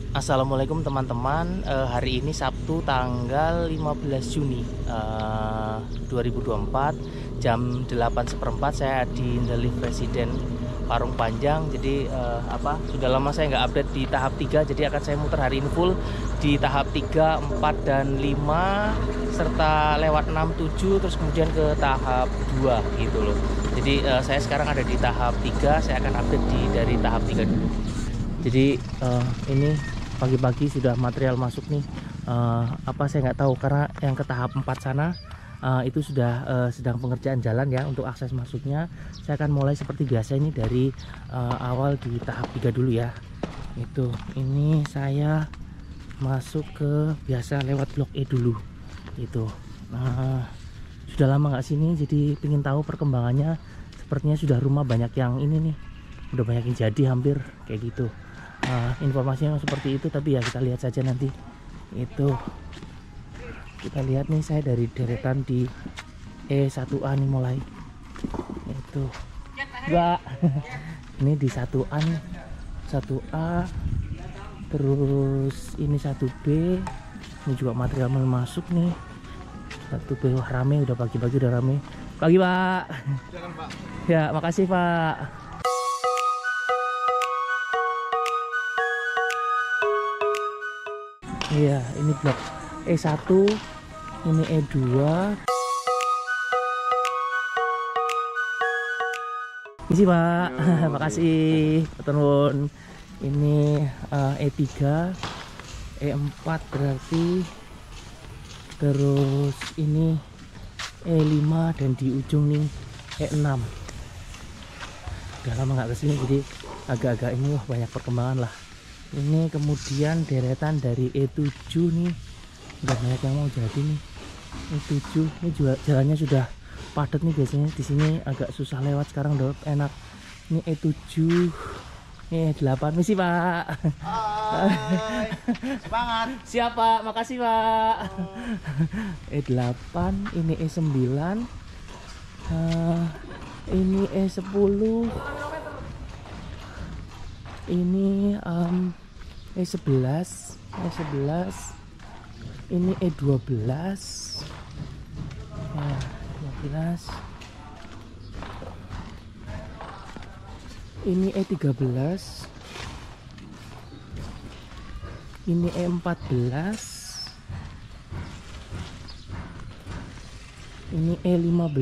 Assalamualaikum teman-teman. Hari ini Sabtu tanggal 15 Juni 2024 jam 8:15 saya di The Live Resident Parung Panjang. Jadi sudah lama saya nggak update di tahap 3, jadi akan saya muter hari ini full di tahap 3, 4 dan 5 serta lewat 6, 7 terus kemudian ke tahap 2 gitu loh. Jadi saya sekarang ada di tahap 3, saya akan update dari tahap 3 dulu. Jadi ini pagi-pagi sudah material masuk nih. Saya nggak tahu karena yang ke tahap 4 sana itu sudah sedang pengerjaan jalan ya untuk akses masuknya. Saya akan mulai seperti biasa ini dari awal di tahap 3 dulu ya. Ini saya masuk ke biasa lewat blok E dulu. Sudah lama nggak sini, jadi ingin tahu perkembangannya. Sepertinya sudah rumah banyak yang ini nih, udah banyak yang jadi hampir kayak gitu. Informasinya seperti itu, tapi ya kita lihat saja nanti. Kita lihat nih, saya dari deretan di E1A nih mulai. Enggak. Ini di 1A nih. 1A. Terus ini 1B. Ini juga material mau masuk nih. 1B wah rame, udah pagi-pagi udah rame. Pagi, Pak. Silakan, Pak. Ya, makasih, Pak. Iya, ini blok E1, ini E2. Isi, Pak. Makasih. Turun. Ini E3, E4 berarti. Terus ini E5 dan di ujung nih E6. Udah lama nggak kesini, jadi agak-agak ini wah banyak perkembangan lah. Ini kemudian deretan dari E7 nih, udah banyak yang mau jadi nih. E7 ini juga jalannya sudah padat nih, biasanya di sini agak susah lewat, sekarang udah enak. Ini E7, ini E8. Misi, Pak. Hai. Semangat. Siap, Pak. Makasih, Pak. E8, ini E9, ini E10, ini E11, ini E12, ya, 12, ini E13, ini E14, ini E15,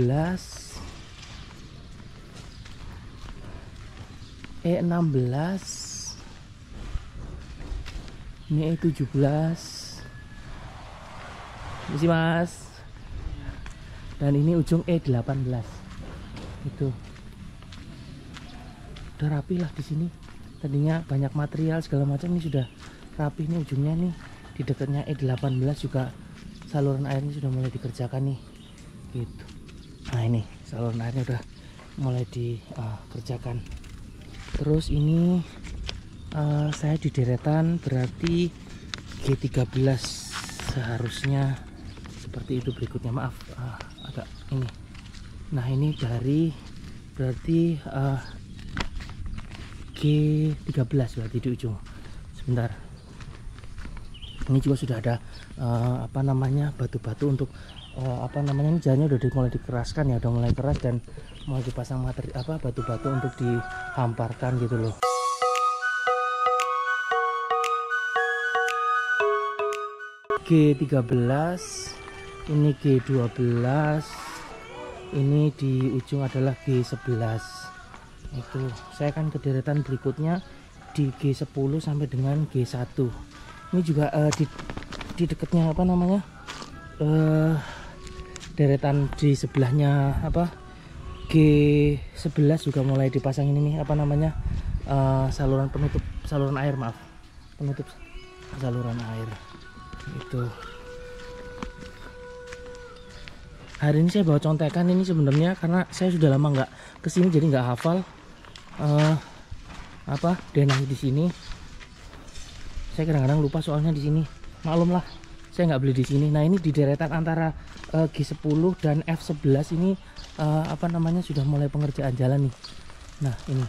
E16, ini E17. Misi, Mas. Dan ini ujung E18. Itu udah rapi lah di sini. Tadinya banyak material segala macam, ini sudah rapi nih ujungnya nih. Di dekatnya E18 juga saluran airnya sudah mulai dikerjakan nih. Gitu. Nah, ini saluran airnya udah mulai dikerjakan. Terus ini saya di deretan berarti G13 seharusnya seperti itu berikutnya. Maaf agak ini. Nah, ini dari berarti G13 berarti di ujung. Sebentar. Ini juga sudah ada batu-batu untuk ini jalannya udah mulai dikeraskan ya, udah mulai keras dan mau dipasang batu-batu untuk dihamparkan gitu loh. G13, ini G12, ini di ujung adalah G11. Itu saya akan ke deretan berikutnya di G10 sampai dengan G1. Ini juga di dekatnya deretan di sebelahnya G11 juga mulai dipasang ini nih saluran penutup saluran air, maaf, penutup saluran air. Itu hari ini saya bawa contekan ini sebenarnya karena saya sudah lama nggak kesini, jadi nggak hafal denah di sini. Saya kadang-kadang lupa soalnya di sini, maklum lah, saya nggak beli di sini. Nah, ini di deretan antara G10 dan F11 ini sudah mulai pengerjaan jalan nih. Nah, ini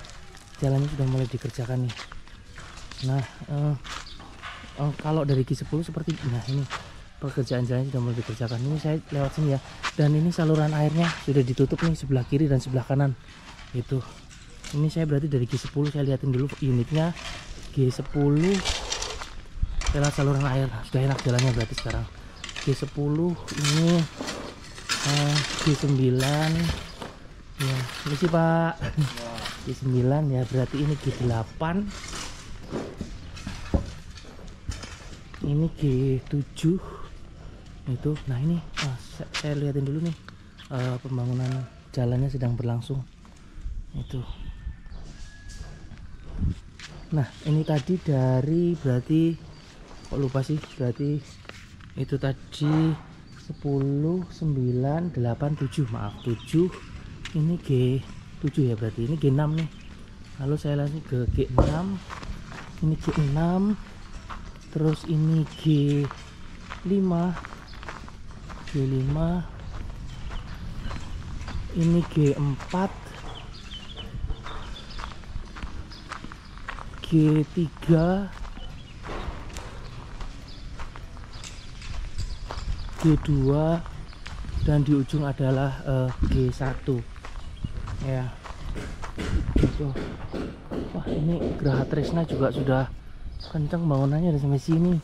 jalannya sudah mulai dikerjakan nih. Nah, kalau dari G10 seperti nah ini pekerjaan jalan sudah mulai dikerjakan. Ini saya lewat sini ya, dan ini saluran airnya sudah ditutup nih sebelah kiri dan sebelah kanan itu. Ini saya berarti dari G10, saya lihatin dulu unitnya G10. Lewat saluran air sudah enak jalannya berarti sekarang. G10 ini G9 ya, ini sih Pak. G9 ya, berarti ini G8, ini G7 itu. Nah ini saya lihatin dulu nih, pembangunan jalannya sedang berlangsung itu. Nah ini tadi dari berarti kok lupa sih, berarti itu tadi 10, 9, 8, 7 maaf 7. Ini G7 ya, berarti ini G6 nih. Lalu saya lanjut ke G6, ini G6, terus ini G5, ini G4, G3, G2, dan di ujung adalah G1 ya. Gitu. Wah ini Geraha Tresna juga sudah kencang bangunannya dari sampai sini.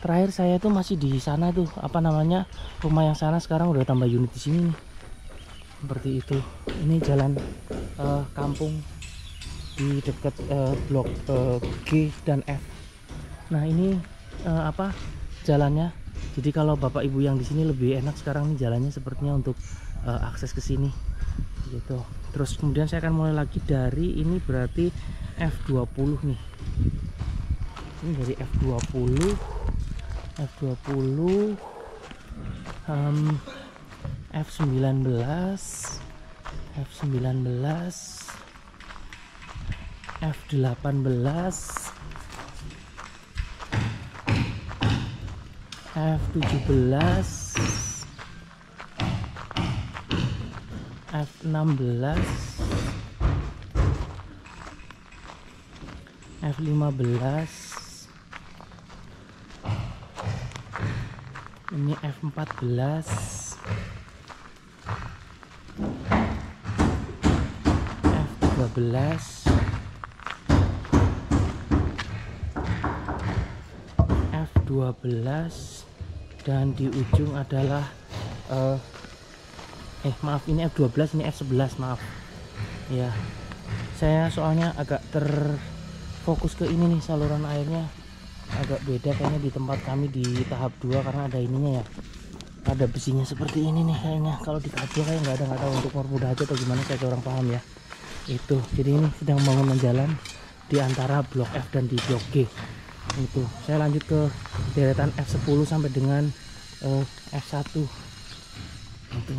Terakhir saya tuh masih di sana tuh, apa namanya, rumah yang sana, sekarang udah tambah unit di sini nih. Seperti itu. Ini jalan kampung di dekat blok G dan F. Nah ini apa jalannya. Jadi kalau bapak ibu yang di sini lebih enak sekarang nih jalannya sepertinya untuk akses ke sini gitu. Terus kemudian saya akan mulai lagi dari ini, berarti F20 nih. Ini dari F20, F19, F18, F17, F16, F15, ini F14, F13, F12, dan di ujung adalah maaf, ini F12, ini F11, maaf ya. Saya soalnya agak terfokus ke ini nih, saluran airnya agak beda kayaknya di tempat kami di tahap 2 karena ada ininya ya, ada besinya seperti ini nih kayaknya. Kalau di tahap 2 kayak nggak tahu, untuk mempermudah aja atau gimana, saya kurang paham ya itu. Jadi ini sedang membangun jalan di antara blok F dan di blok G itu. Saya lanjut ke deretan F10 sampai dengan F1 itu.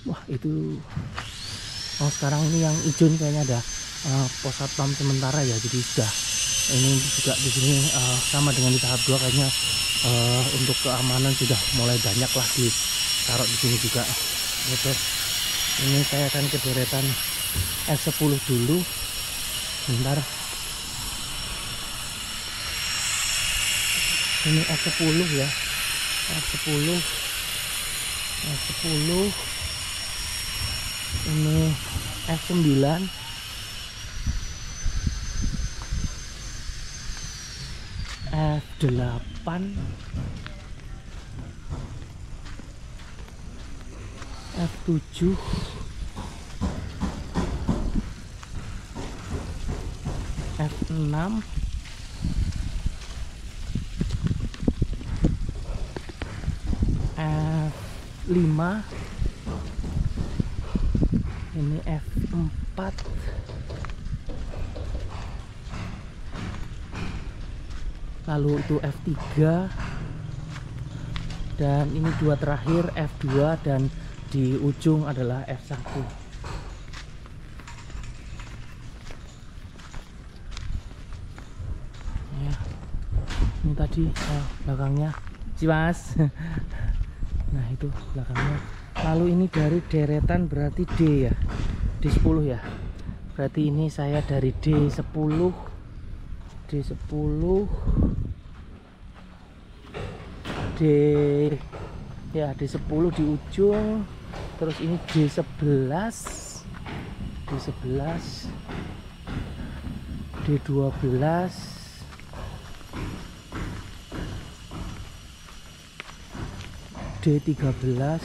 Wah itu, sekarang ini yang hijau nih kayaknya ada pos satpam sementara ya. Jadi sudah ini juga di sini sama dengan di tahap 2 kayaknya, untuk keamanan sudah mulai banyak lah ditaruh di sini juga gitu. Ini saya akan ke deretan F10 dulu bentar. Ini F10 ya, F10, ini F9, F8, F7, F6, F5, ini F4, lalu itu F3, dan ini dua terakhir F2, dan di ujung adalah F1 ya. Ini tadi belakangnya si Mas. Nah itu belakangnya. Lalu ini dari deretan berarti D ya, D10 ya. Berarti ini saya dari D10, D ya, D10 di ujung, terus ini D11, D12, D13, D14,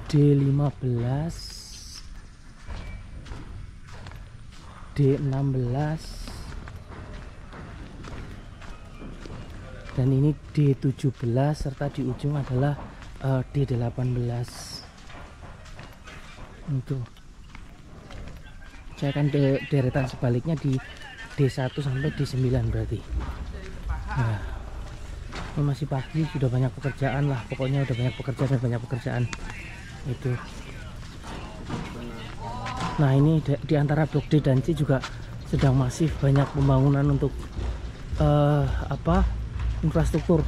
D15, D16, dan ini D17 serta di ujung adalah D18. Itu saya akan deretan sebaliknya di D1 sampai D9 berarti. Nah, ini masih pagi, sudah banyak pekerjaan lah, pokoknya udah banyak pekerjaan itu. Nah, ini di antara blok D dan C juga sedang masif banyak pembangunan untuk infrastruktur.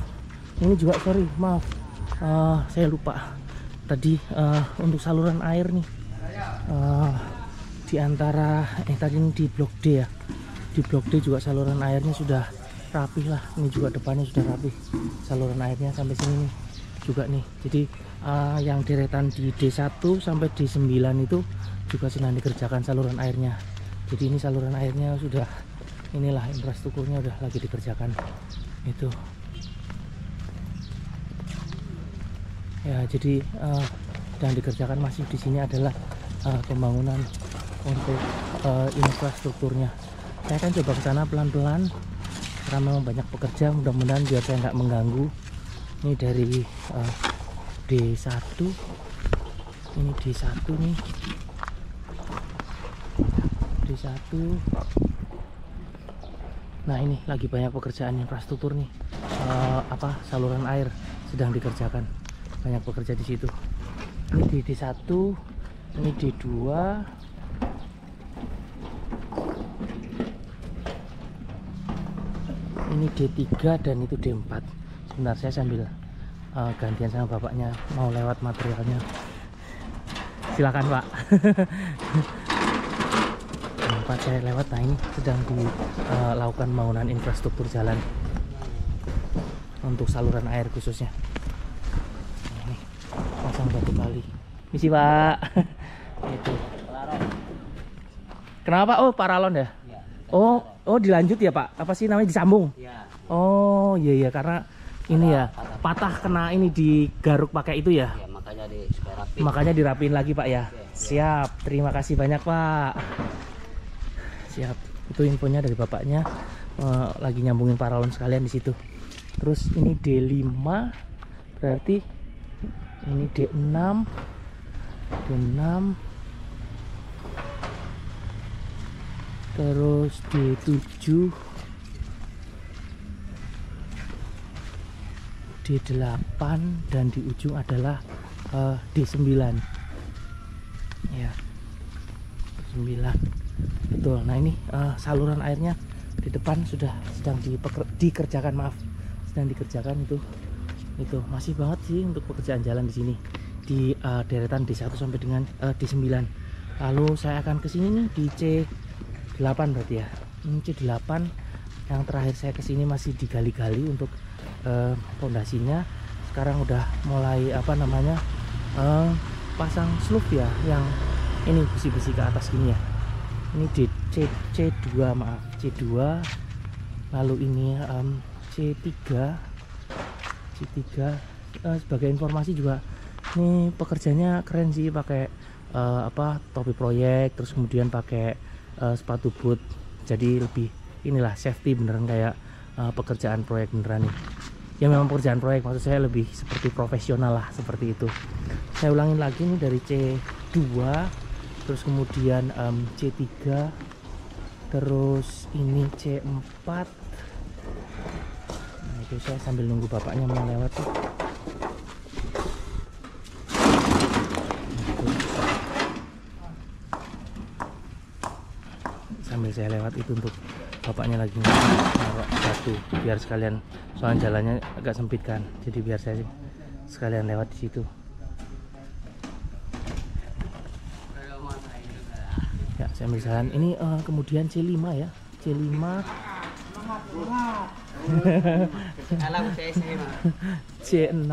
Ini juga sorry, maaf, saya lupa tadi untuk saluran air nih, di antara tadi ini di blok D ya, di blok D juga saluran airnya sudah rapih lah. Ini juga depannya sudah rapih saluran airnya sampai sini nih juga nih. Jadi yang deretan di D1 sampai D9 itu juga sedang dikerjakan saluran airnya. Jadi ini saluran airnya sudah, inilah infrastrukturnya udah lagi dikerjakan itu ya. Jadi yang dikerjakan masih di sini adalah pembangunan untuk infrastrukturnya. Saya akan coba ke sana pelan-pelan karena memang banyak pekerja, mudah-mudahan biar saya nggak mengganggu. Ini dari D1, ini D1 nih, D1. Nah, ini lagi banyak pekerjaan infrastruktur nih, saluran air sedang dikerjakan, banyak pekerja di situ. Ini di D1, ini D2, ini D3, dan itu D4. Sebentar, saya sambil gantian sama bapaknya, mau lewat materialnya. Silakan, Pak. Tempat saya lewat, nah ini sedang dilakukan pembangunan infrastruktur jalan untuk saluran air khususnya. Ini pasang batu kali. Misi, Pak. Itu. Kenapa? Oh, paralon ya? Oh, dilanjut ya, Pak? Apa sih namanya, disambung? Ya. Oh, iya karena ini ya patah kena ini digaruk pakai itu ya. Ya, Makanya dirapiin lagi, Pak ya. Siap. Terima kasih banyak, Pak. Siap. Itu infonya dari bapaknya, lagi nyambungin paralon sekalian di situ. Terus ini D5, berarti ini D6, terus D7, D8, dan di ujung adalah D9 ya, 9. Betul. Nah, ini saluran airnya di depan sedang dikerjakan, sedang dikerjakan. Itu masih banget sih untuk pekerjaan jalan di sini di deretan D1 sampai dengan D9. Lalu saya akan ke sini nih di C8 berarti ya. Ini C8 yang terakhir saya ke sini masih digali-gali untuk pondasinya. Sekarang udah mulai pasang sloop ya, yang ini besi-besi ke atas gini ya. Ini di C2, maaf, C2. Lalu ini C3. Sebagai informasi juga, ini pekerjanya keren sih, pakai topi proyek, terus kemudian pakai sepatu boot. Jadi lebih inilah safety beneran, kayak pekerjaan proyek beneran nih. Ya memang pekerjaan proyek, maksud saya lebih seperti profesional lah, seperti itu. Saya ulangin lagi nih dari C2, terus kemudian C3, terus ini C4. Nah, itu saya sambil nunggu bapaknya mau lewat tuh. Sambil saya lewat itu untuk bapaknya lagi naruh batu biar sekalian, soalnya jalannya agak sempit kan, jadi biar saya sekalian lewat di situ. sambil jalan. Ini kemudian C5 ya, C5. C6,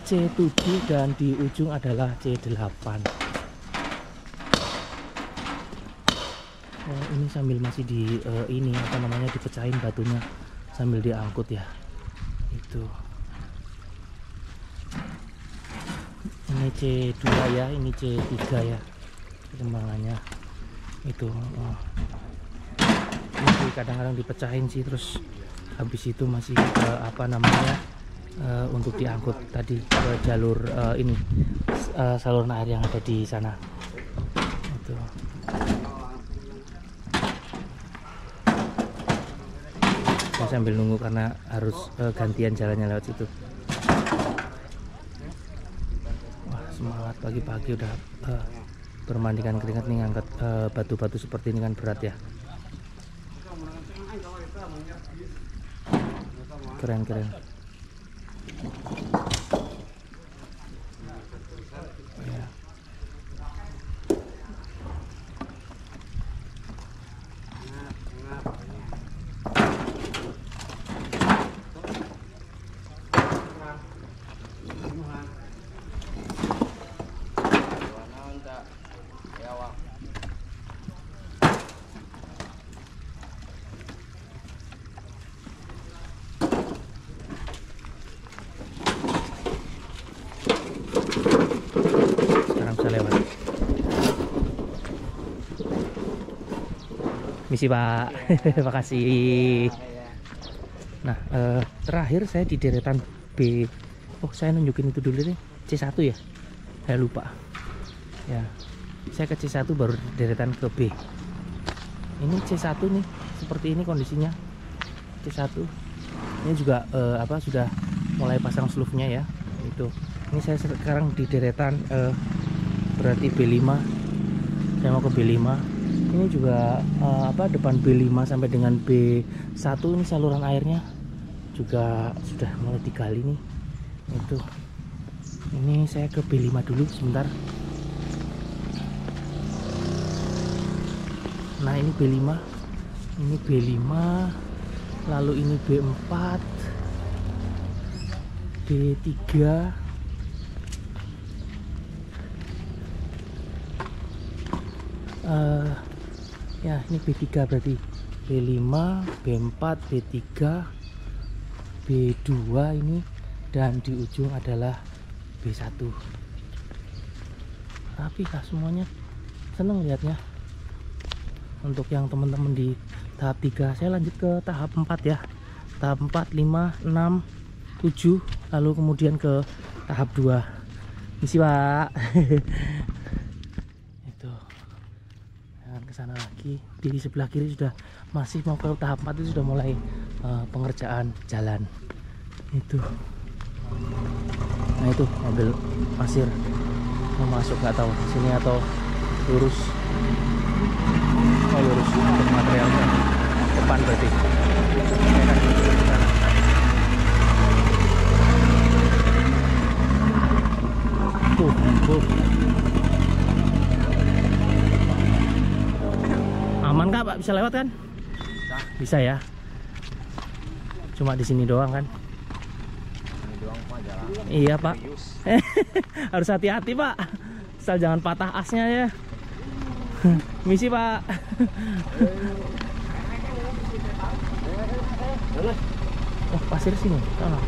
C7 dan di ujung adalah C8. Oh, ini sambil masih di ini apa namanya, dipecahin batunya sambil diangkut ya. Itu. Ini C2 ya, ini C3 ya. Perkembangannya itu. Ini kadang-kadang dipecahin sih, terus habis itu masih apa namanya, untuk diangkut tadi ke jalur ini saluran air yang ada di sana. Itu. Saya sambil nunggu karena harus gantian jalannya lewat situ. Wah, semangat pagi-pagi udah bermandikan keringat nih, ngangkat batu-batu seperti ini kan berat ya. Keren-keren. Ya. Lewat. Misi Pak. Makasih. Nah, terakhir saya di deretan B. Oh, saya nunjukin itu dulu deh. C1 ya. Saya lupa. Ya. Saya ke C1 baru deretan ke B. Ini C1 nih, seperti ini kondisinya. C1. Ini juga apa, sudah mulai pasang slough-nya ya. Itu. Ini saya sekarang di deretan berarti B5. Saya mau ke B5. Ini juga apa, depan B5 sampai dengan B1 ini saluran airnya juga sudah mulai digali nih. Itu. Ini saya ke B5 dulu sebentar. Nah, ini B5. Ini B5. Lalu ini B4. B3. Ya, ini B3 berarti. B5, B4, B3, B2 ini, dan di ujung adalah B1. Rapi lah semuanya. Seneng lihatnya. Untuk yang teman-teman di tahap 3, saya lanjut ke tahap 4 ya. Tahap 4, 5, 6, 7, lalu kemudian ke tahap 2. Misi Pak. Sana lagi di sebelah kiri sudah masih mau ke tahap 4, itu sudah mulai pengerjaan jalan itu. Nah, itu mobil pasir mau masuk, nggak tahu di sini atau lurus. Oh, lurus untuk materialnya depan berarti. Tuh. Aman kah Pak? Bisa lewat kan? Bisa ya. Cuma di sini doang kan? Ini doang Pak, jalan. Iya Pak. Harus hati-hati Pak. Asal jangan patah asnya ya. Misi Pak. Oh, pasir sini. Sana.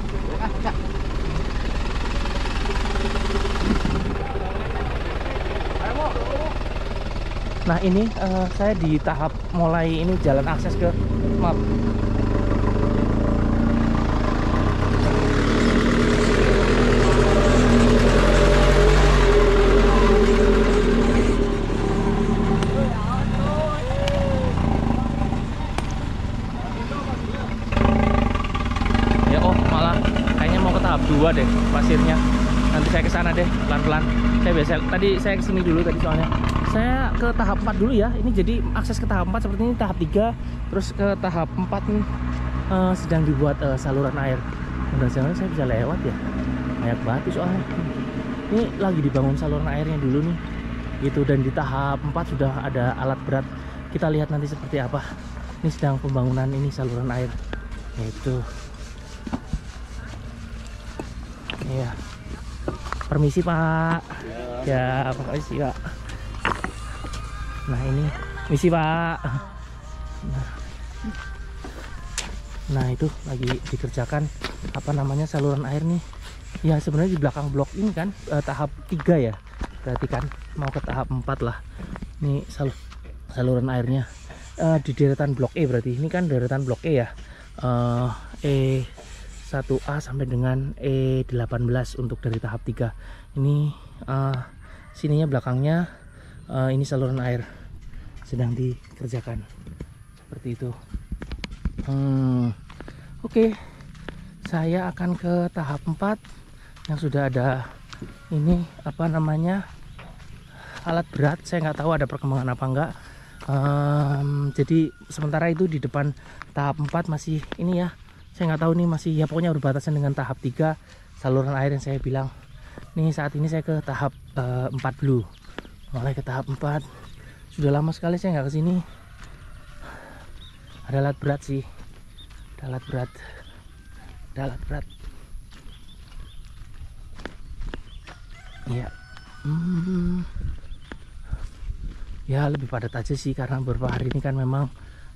Nah, ini saya di tahap mulai ini jalan akses ke map. Ya, oh malah kayaknya mau ke tahap 2 deh pasirnya. Nanti saya ke sana deh pelan-pelan. Tadi saya kesini dulu tadi soalnya. Saya ke tahap 4 dulu ya. Ini jadi akses ke tahap 4 seperti ini, tahap 3. Terus ke tahap 4 nih sedang dibuat saluran air. Mudah-mudahan saya bisa lewat ya. Banyak batu soalnya. Ini lagi dibangun saluran airnya dulu nih gitu, dan di tahap 4 sudah ada alat berat. Kita lihat nanti seperti apa. Ini sedang pembangunan ini saluran air itu. Iya, permisi Pak. Ya, permisi Pak. Nah ini misi Pak. Nah itu lagi dikerjakan apa namanya saluran air nih. Ya sebenarnya di belakang blok ini kan tahap 3 ya. Berarti kan mau ke tahap 4 lah. Ini saluran airnya di deretan blok E, berarti ini kan deretan blok E ya. E1A sampai dengan E18 untuk dari tahap 3. Ini sininya belakangnya ini saluran air sedang dikerjakan seperti itu. Oke. Saya akan ke tahap 4 yang sudah ada ini apa namanya alat berat. Saya nggak tahu ada perkembangan apa enggak. Jadi sementara itu di depan tahap 4 masih ini ya, saya nggak tahu nih, masih ya pokoknya berbatasan dengan tahap 3 saluran air yang saya bilang. Nih saat ini saya ke tahap 4 dulu. Mulai ke tahap 4. Sudah lama sekali saya nggak kesini. Ada alat berat sih. Ada alat berat. Ada alat berat. Ya. Ya lebih padat aja sih karena beberapa hari ini kan memang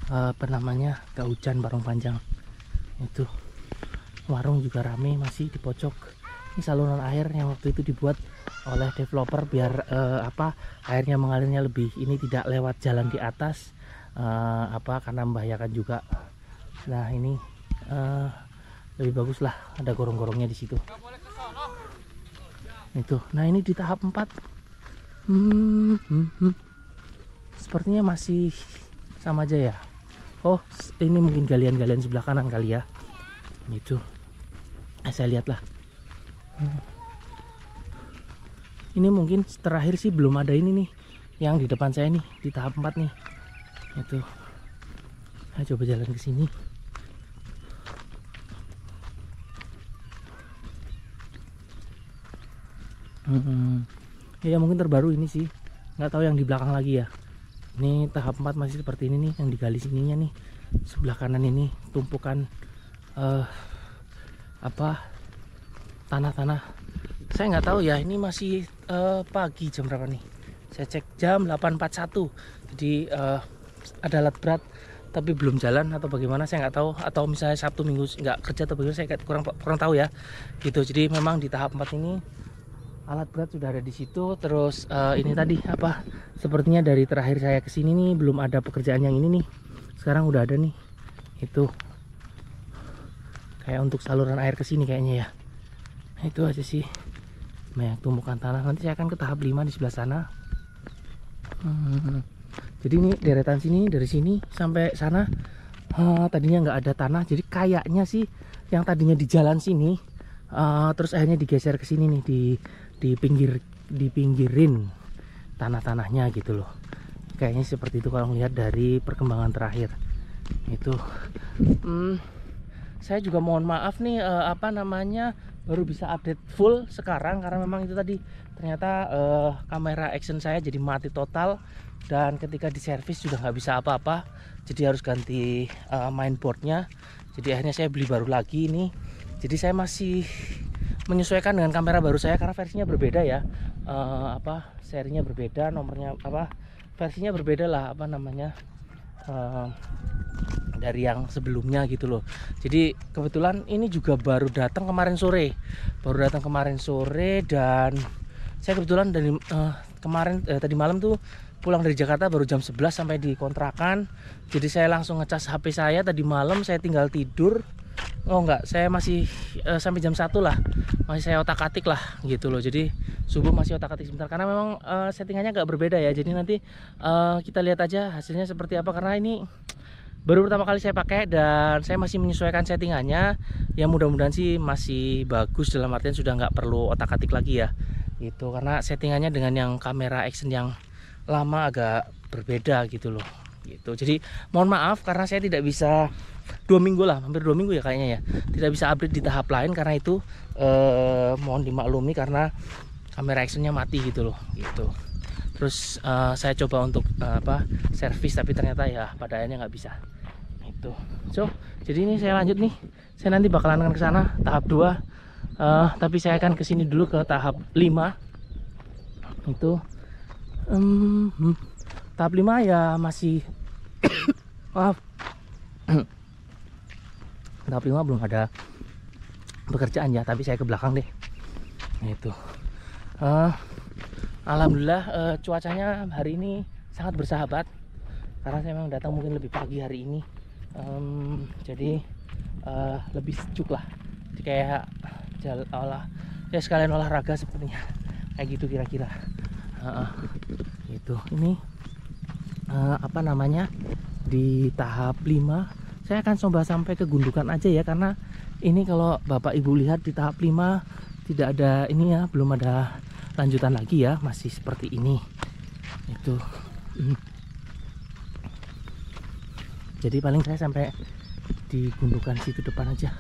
apa namanya gak hujan Parung Panjang. Itu warung juga rame masih di pojok. Ini saluran air yang waktu itu dibuat oleh developer biar airnya mengalirnya lebih ini, tidak lewat jalan di atas karena membahayakan juga. Nah ini lebih bagus lah, ada gorong-gorongnya di situ. Itu. Nah ini di tahap 4. Sepertinya masih sama aja ya. Oh ini mungkin galian-galian sebelah kanan kali ya. Gitu. Saya lihat lah. Ini mungkin terakhir sih belum ada ini nih yang di depan saya nih di tahap 4 nih. Itu. Saya coba jalan ke sini. Ya mungkin terbaru ini sih, nggak tahu yang di belakang lagi ya. Ini tahap 4 masih seperti ini nih, yang digali sininya nih. Sebelah kanan ini tumpukan tanah-tanah. Saya nggak tahu ya, ini masih pagi, jam berapa nih? Saya cek jam 8.41. Jadi ada alat berat tapi belum jalan atau bagaimana saya nggak tahu, atau misalnya Sabtu Minggu nggak kerja atau bagaimana, saya kurang tahu ya. Gitu. Jadi memang di tahap 4 ini alat berat sudah ada di situ. Terus ini tadi sepertinya dari terakhir saya kesini nih belum ada pekerjaan yang ini nih. Sekarang udah ada nih. Itu kayak untuk saluran air ke sini kayaknya ya. Nah, itu aja sih. Banyak tumpukan tanah. Nanti saya akan ke tahap 5 di sebelah sana. Jadi ini deretan sini, dari sini sampai sana tadinya nggak ada tanah. Jadi kayaknya sih yang tadinya di jalan sini terus akhirnya digeser ke sini nih, dipinggirin tanah-tanahnya gitu loh. Kayaknya seperti itu kalau melihat dari perkembangan terakhir. Itu saya juga mohon maaf nih baru bisa update full sekarang karena memang itu tadi ternyata kamera action saya jadi mati total, dan ketika diservis sudah nggak bisa apa-apa, jadi harus ganti mainboardnya. Jadi akhirnya saya beli baru lagi ini. Jadi saya masih menyesuaikan dengan kamera baru saya karena versinya berbeda ya. Serinya berbeda, nomornya versinya berbeda lah dari yang sebelumnya gitu loh. Jadi kebetulan ini juga baru datang kemarin sore. Dan saya kebetulan dari tadi malam tuh pulang dari Jakarta baru jam 11 sampai di kontrakan. Jadi saya langsung ngecas HP saya tadi malam, saya tinggal tidur. Oh enggak, saya masih sampai jam 1 lah. Masih saya otak-atik lah gitu loh. Jadi subuh masih otak-atik sebentar karena memang settingannya agak berbeda ya. Jadi nanti kita lihat aja hasilnya seperti apa, karena ini baru pertama kali saya pakai dan saya masih menyesuaikan settingannya. Ya mudah-mudahan sih masih bagus, dalam artian sudah nggak perlu otak-atik lagi ya. Gitu, karena settingannya dengan yang kamera action yang lama agak berbeda gitu loh. Gitu. Jadi mohon maaf karena saya tidak bisa 2 minggu lah, hampir 2 minggu ya kayaknya ya, tidak bisa update di tahap lain karena itu mohon dimaklumi karena kamera actionnya mati gitu loh gitu. Terus saya coba untuk servis, tapi ternyata ya pada akhirnya nggak bisa itu. So jadi ini saya lanjut nih, saya nanti bakalan akan ke sana tahap 2, tapi saya akan kesini dulu ke tahap 5 itu. Tahap 5 ya masih maaf tahap 5 belum ada pekerjaan ya, tapi saya ke belakang deh. Nah itu alhamdulillah cuacanya hari ini sangat bersahabat, karena saya memang datang mungkin lebih pagi hari ini. Jadi lebih sejuk lah, jadi kayak ya sekalian olahraga sepertinya kayak gitu kira-kira. Itu ini apa namanya, di tahap 5 saya akan coba sampai ke Gundukan aja ya, karena ini kalau Bapak Ibu lihat di tahap 5 tidak ada ini ya, belum ada lanjutan lagi ya, masih seperti ini itu. Jadi paling saya sampai di Gundukan situ depan aja.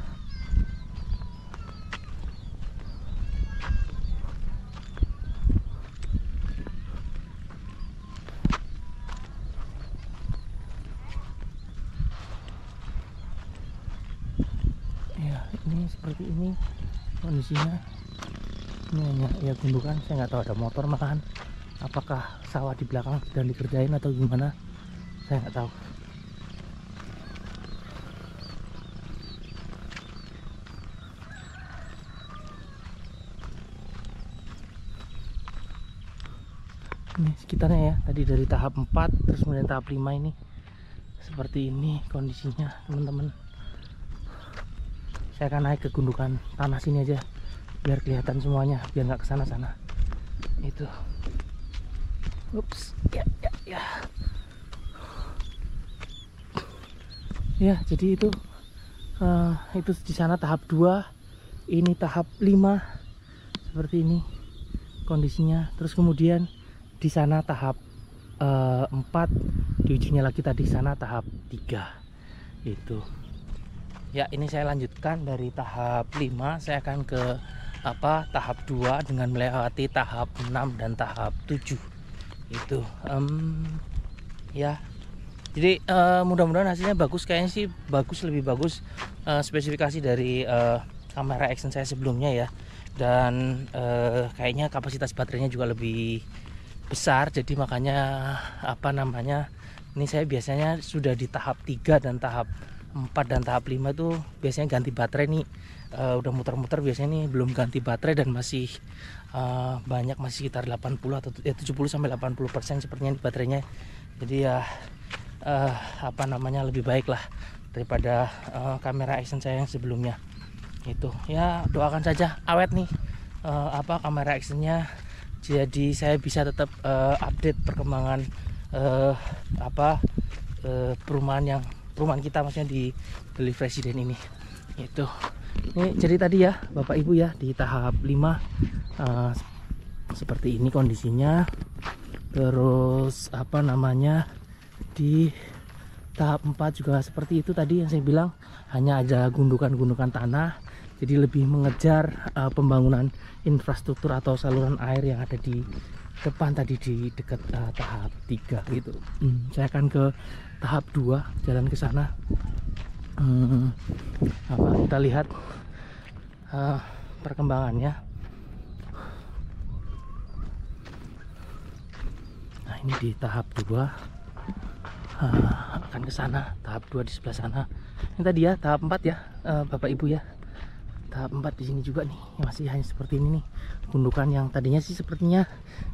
Ya ini seperti ini kondisinya. Ini hanya ya Gundukan, saya nggak tahu ada motor malahan. Apakah sawah di belakang sedang dikerjain atau gimana, saya nggak tahu. Ini sekitarnya ya, tadi dari tahap 4 terus kemudian tahap 5 ini seperti ini kondisinya teman-teman. Saya akan naik ke gundukan tanah sini aja biar kelihatan semuanya, biar nggak kesana sana itu. Ups, ya jadi itu di sana tahap 2, ini tahap 5 seperti ini kondisinya. Terus kemudian di sana tahap 4, di ujungnya lagi tadi sana tahap 3 itu. Ya ini saya lanjutkan dari tahap 5, saya akan ke tahap 2 dengan melewati tahap 6 dan tahap 7 itu. Ya jadi mudah-mudahan hasilnya bagus, kayaknya sih bagus, lebih bagus spesifikasi dari kamera action saya sebelumnya ya. Dan kayaknya kapasitas baterainya juga lebih besar, jadi makanya ini saya biasanya sudah di tahap 3 dan tahap 4 dan tahap 5 itu biasanya ganti baterai nih. Udah muter-muter biasanya nih belum ganti baterai dan masih banyak, masih sekitar 80 atau 70-80% sepertinya di baterainya. Jadi ya lebih baik lah daripada kamera action saya yang sebelumnya itu. Ya doakan saja awet nih kamera actionnya, jadi saya bisa tetap update perkembangan perumahan kita, maksudnya di Live Resident ini itu. Ini jadi tadi ya Bapak Ibu ya, di tahap 5 seperti ini kondisinya. Terus di tahap 4 juga seperti itu tadi yang saya bilang, hanya ada gundukan-gundukan tanah, jadi lebih mengejar pembangunan infrastruktur atau saluran air yang ada di depan tadi di dekat tahap 3 gitu. Saya akan ke tahap 2, jalan ke sana. Kita lihat perkembangannya. Nah ini di tahap 2 akan ke sana, tahap 2 di sebelah sana. Ini tadi ya tahap 4 ya Bapak Ibu ya. Tahap 4 di sini juga nih, masih hanya seperti ini nih. Gundukan yang tadinya sih sepertinya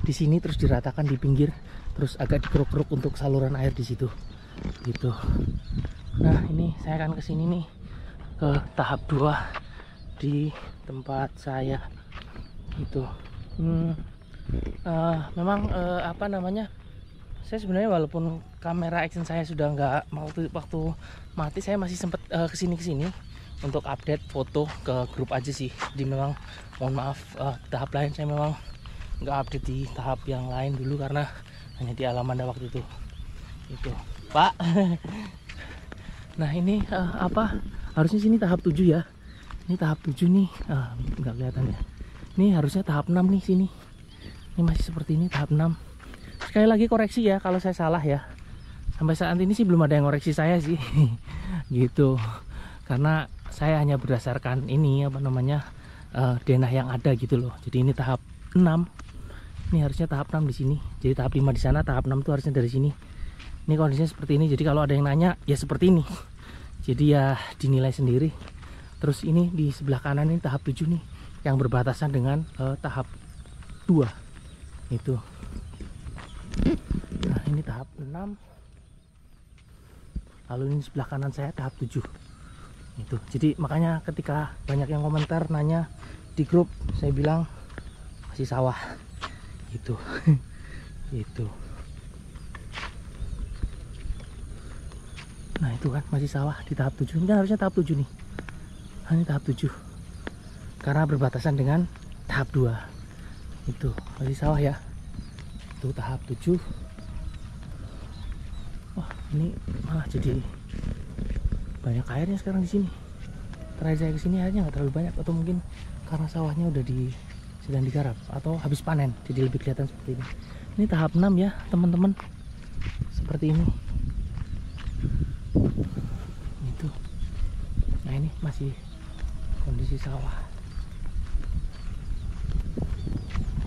di sini terus diratakan di pinggir, terus agak dikeruk-keruk untuk saluran air di situ. Gitu. Nah, ini saya akan ke sini nih ke tahap 2 di tempat saya. Gitu. Memang saya sebenarnya walaupun kamera action saya sudah nggak, waktu mati saya masih sempat kesini untuk update foto ke grup aja sih. Jadi memang mohon maaf, tahap lain saya memang nggak update di tahap yang lain dulu karena hanya di Alamanda waktu itu. Itu Pak. Nah ini harusnya sini tahap 7 ya. Ini tahap 7 nih, nggak kelihatan ya. Ini harusnya tahap 6 nih sini. Ini masih seperti ini tahap 6. Sekali lagi koreksi ya kalau saya salah ya. Sampai saat ini sih belum ada yang koreksi saya sih. Gitu. Karena saya hanya berdasarkan ini apa namanya denah yang ada gitu loh. Jadi ini tahap 6. Ini harusnya tahap 6 di sini. Jadi tahap 5 di sana, tahap 6 itu harusnya dari sini. Ini kondisinya seperti ini. Jadi kalau ada yang nanya ya seperti ini. Jadi ya dinilai sendiri. Terus ini di sebelah kanan ini tahap 7 nih, yang berbatasan dengan tahap 2 itu. Nah ini tahap 6. Lalu ini sebelah kanan saya tahap 7 itu. Jadi makanya ketika banyak yang komentar nanya di grup, saya bilang masih sawah gitu. Gitu. Nah itu kan masih sawah di tahap 7. Ini kan harusnya tahap 7 nih. Nah, ini tahap 7 karena berbatasan dengan tahap 2 itu masih sawah ya. Itu tahap 7. Wah ini malah jadi banyak airnya sekarang di sini. Terakhir saya kesini airnya nggak terlalu banyak, atau mungkin karena sawahnya udah sedang digarap atau habis panen jadi lebih kelihatan seperti ini. Ini tahap 6 ya teman-teman, seperti ini. Itu. Nah ini masih kondisi sawah.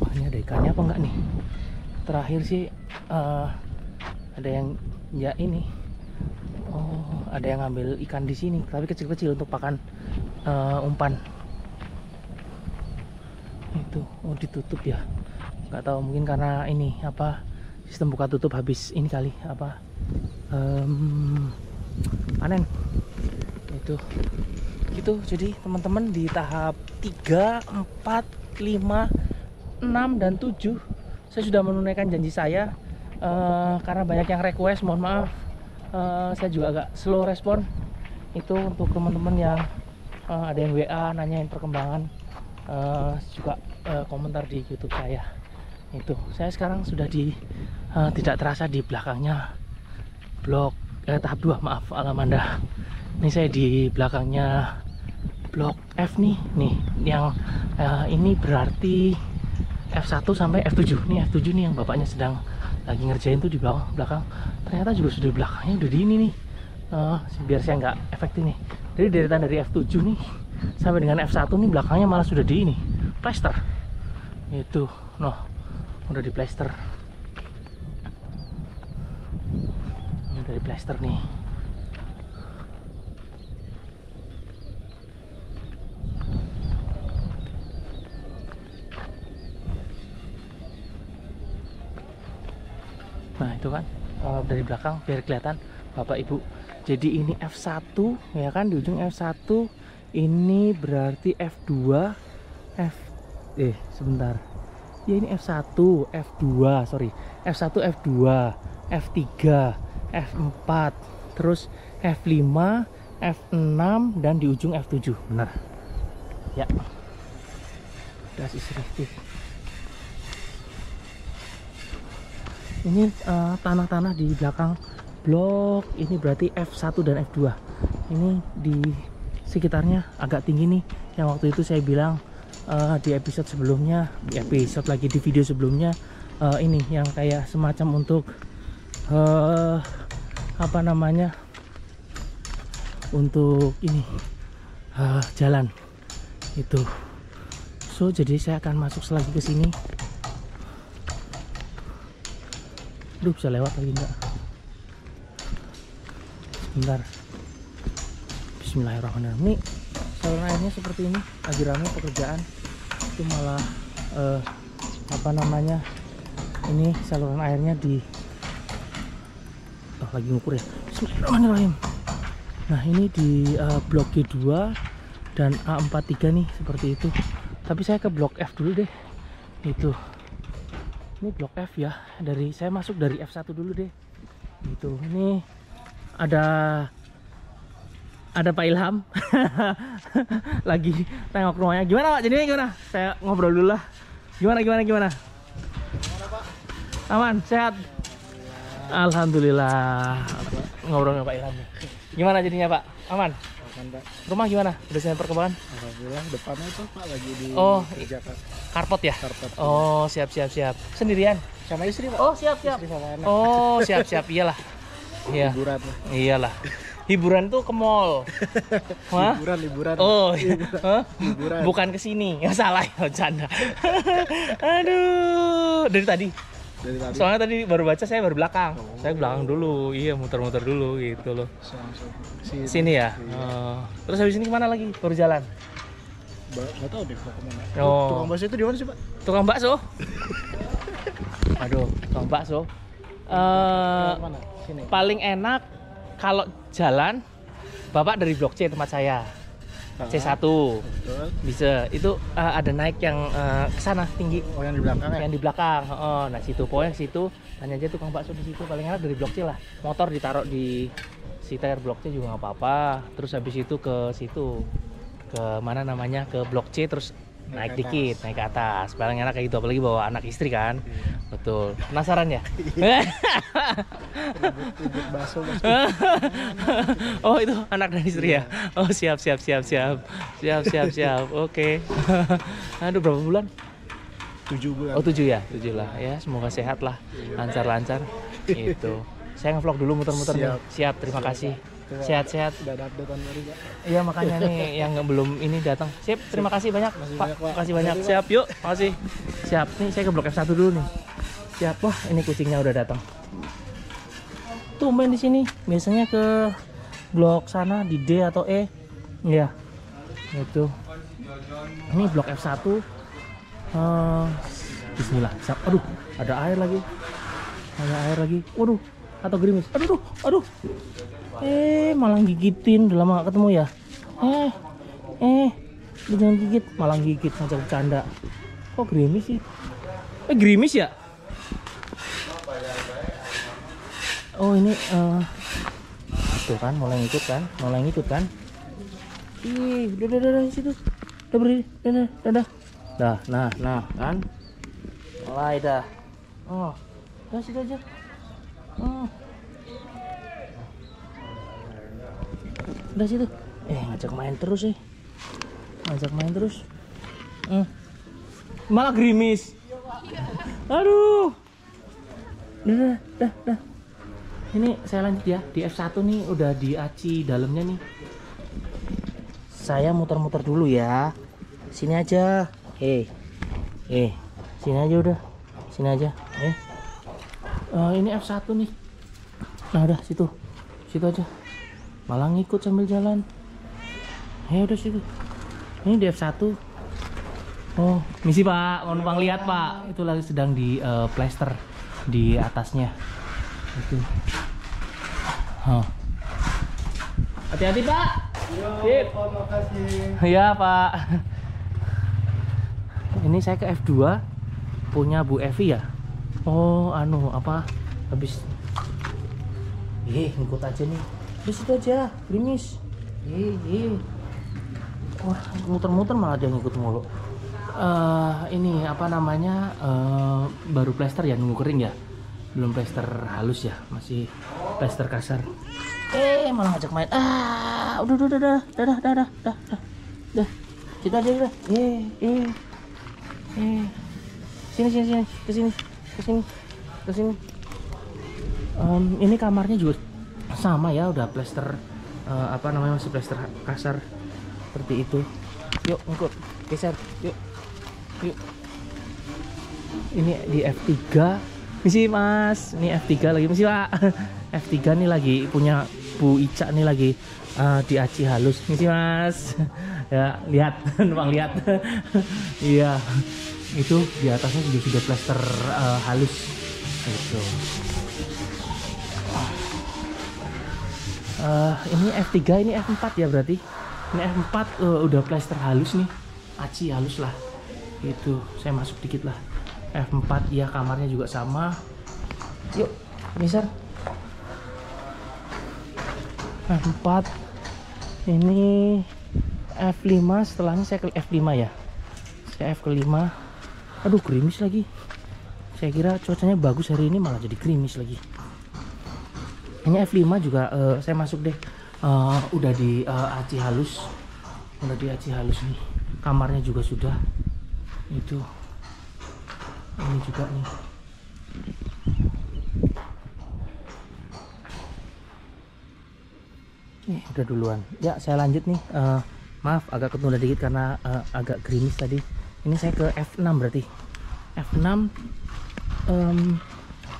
Wah ini ada ikannya apa enggak nih? Terakhir sih ada yang ya ini. Oh ada yang ngambil ikan di sini, tapi kecil-kecil untuk pakan umpan. Itu oh ditutup ya. Nggak tahu mungkin karena ini apa sistem buka tutup habis ini kali apa panen. Itu gitu. Jadi teman-teman di tahap 3, 4, 5, 6 dan 7 saya sudah menunaikan janji saya. Karena banyak yang request, mohon maaf saya juga agak slow respon. Itu untuk teman-teman yang ada yang WA nanyain perkembangan, juga komentar di YouTube saya. Itu saya sekarang sudah tidak terasa di belakangnya blok tahap 2, maaf Alamanda. Ini saya di belakangnya blok F nih yang ini berarti F1 sampai F7. Nih F7 nih yang bapaknya sedang lagi ngerjain tuh di belakang. Ternyata juga sudah belakangnya udah di ini nih. Biar saya nggak efektif nih. Jadi deretan dari F7 nih sampai dengan F1 nih belakangnya malah sudah di ini plester. Itu udah di plester. Ini dari plester nih. Nah itu kan dari belakang biar kelihatan Bapak Ibu. Jadi ini F1 ya kan, di ujung F1 ini berarti F2 sebentar ya, ini F1 F2 sorry F1 F2 F3 F4 terus F5 F6 dan di ujung F7. Benar ya, das is richtig. Ini tanah-tanah di belakang blok ini berarti F1 dan F2. Ini di sekitarnya agak tinggi nih, yang waktu itu saya bilang di episode sebelumnya, di video sebelumnya, ini yang kayak semacam untuk apa namanya, untuk ini jalan itu. So jadi saya akan masuk lagi ke sini. Duh, bisa lewat lagi enggak? Sebentar. Bismillahirrahmanirrahim. Nih saluran airnya seperti ini, lagi ramai pekerjaan. Itu malah apa namanya, ini saluran airnya di lagi ngukur ya. Bismillahirrahmanirrahim. Nah ini di blok G2 dan A43 nih seperti itu. Tapi saya ke blok F dulu deh. Itu ini blok F ya, dari saya masuk dari F1 dulu deh. Gitu. Ini ada Pak Ilham lagi tengok rumahnya. Gimana Pak? Jadinya gimana? Saya ngobrol dulu lah. Gimana? Aman, sehat. Alhamdulillah. Ngobrol sama Pak Ilham. Gimana jadinya Pak? Aman? Pak. Rumah gimana? Udah sampai perkembangan? Alhamdulillah depannya itu Pak lagi dikerjakan. Karpot ya? Karpet. Oh, siap. Sendirian? Sama istri Pak. Oh, siap. Istri sama anak. Oh, siap. Iyalah. Iya. Liburan. Iyalah. Hiburan tuh ke mall. Hah? Liburan. Oh, iya. Hah? Liburan. Bukan ke sini. Ya salah ya, bercanda. Aduh, dari tadi. Soalnya tadi baru baca, saya baru belakang. Saya belakang dulu. Iya, muter-muter dulu gitu loh. Sini ya. Terus habis ini kemana lagi? Baru jalan. Nggak tahu deh mau kemana. Oh. Tukang bakso itu di mana sih Pak? Tukang bakso. Aduh, tukang bakso. Mana? Sini. Paling enak kalau jalan Bapak dari Blok C tempat saya. C1. Betul. Bisa. Itu ada naik yang ke sana tinggi. Oh yang di belakang ya? Yang di belakang. Nah, situ pokoknya situ. Tanya aja tukang bakso di situ, paling enak dari Blok C lah. Motor ditaruh di setir Blok C juga nggak apa-apa. Terus habis itu ke situ. Ke mana namanya? Ke Blok C terus naik dikit, naik ke atas. Paling enak kayak gitu, apalagi bawa anak istri kan. Betul. Penasaran ya? Ribut bakso. Oh, itu anak dan istri ya? Oh, siap. Oke. Aduh, berapa bulan? 7 bulan. Oh, 7 ya? 7 lah. Ya, semoga sehat lah. Lancar-lancar. Itu. Saya nge-vlog dulu muter-muter nih. Siap, terima kasih. Sehat-sehat. Udah ada update baru Pak. Iya, makanya nih yang belum ini datang. Sip, terima kasih banyak, Pak. Makasih banyak. Siap, yuk. Makasih. Siap. Nih saya ke Blok F1 dulu nih. Siap. Wah, ini kucingnya udah datang. Tumben di sini. Biasanya ke blok sana di D atau E. Iya. Itu. Ini Blok F1. Bismillah. Siap. Aduh, ada air lagi. Waduh, atau gerimis. Aduh. Malah gigitin. Udah lama gak ketemu ya. Dia jangan gigit, malah gigit, ngajak bercanda. Kok gerimis sih? Gerimis ya? Oh, ini tuh kan mulai ngikut kan? Ih, udah situ. Udah berdiri. Dah. Nah, kan. Mulai dah. Oh. Dah situ aja. Udah situ. Ngajak main terus. Malah gerimis. Aduh. Dah. Ini saya lanjut ya. Di F1 nih udah diaci dalamnya nih. Saya muter-muter dulu ya. Sini aja. Sini aja udah. Sini aja. Ini F1 nih. Nah, udah situ aja. Malah ngikut sambil jalan. Udah situ. Ini di F1. Oh, misi Pak, mau numpang lihat Pak. Itu lagi sedang di plester di atasnya. Itu. Hati-hati Pak. Sip. Iya Pak. Ini saya ke F2 punya Bu Evi ya. Oh, habis. Ngikut aja nih. Di situ aja, gerimis. Wah, muter-muter malah dia ngikut mulu. Ini baru plester ya, nunggu kering ya. Belum plester halus ya, masih plester kasar. Malah ngajak main. Udah. Situ aja udah. Sini. Ke sini. Ini kamarnya juga sama ya, udah plester masih plester kasar seperti itu. Yuk ngikut, geser, yuk. Ini di F3 misi Mas, ini F3 lagi misi Pak. F3 nih lagi punya Bu Ica nih lagi diaci halus misi Mas. Ya, lihat, numpang lihat. Iya, itu di atasnya sudah plester halus gitu. Ini F3, ini F4 ya berarti. Ini F4 udah plester halus nih, aci halus lah. Itu saya masuk dikit lah. F4 ya, kamarnya juga sama. Yuk, geser. F4. Ini F5, setelahnya saya ke F5 ya. Saya F ke 5. Aduh, gerimis lagi. Saya kira cuacanya bagus hari ini, malah jadi gerimis lagi. Ini F5 juga saya masuk deh. udah di aci halus, nih. Kamarnya juga sudah. Itu ini juga nih. Udah duluan ya, saya lanjut nih. Maaf agak ketunda dikit karena agak gerimis tadi. Ini saya ke F6 berarti. F6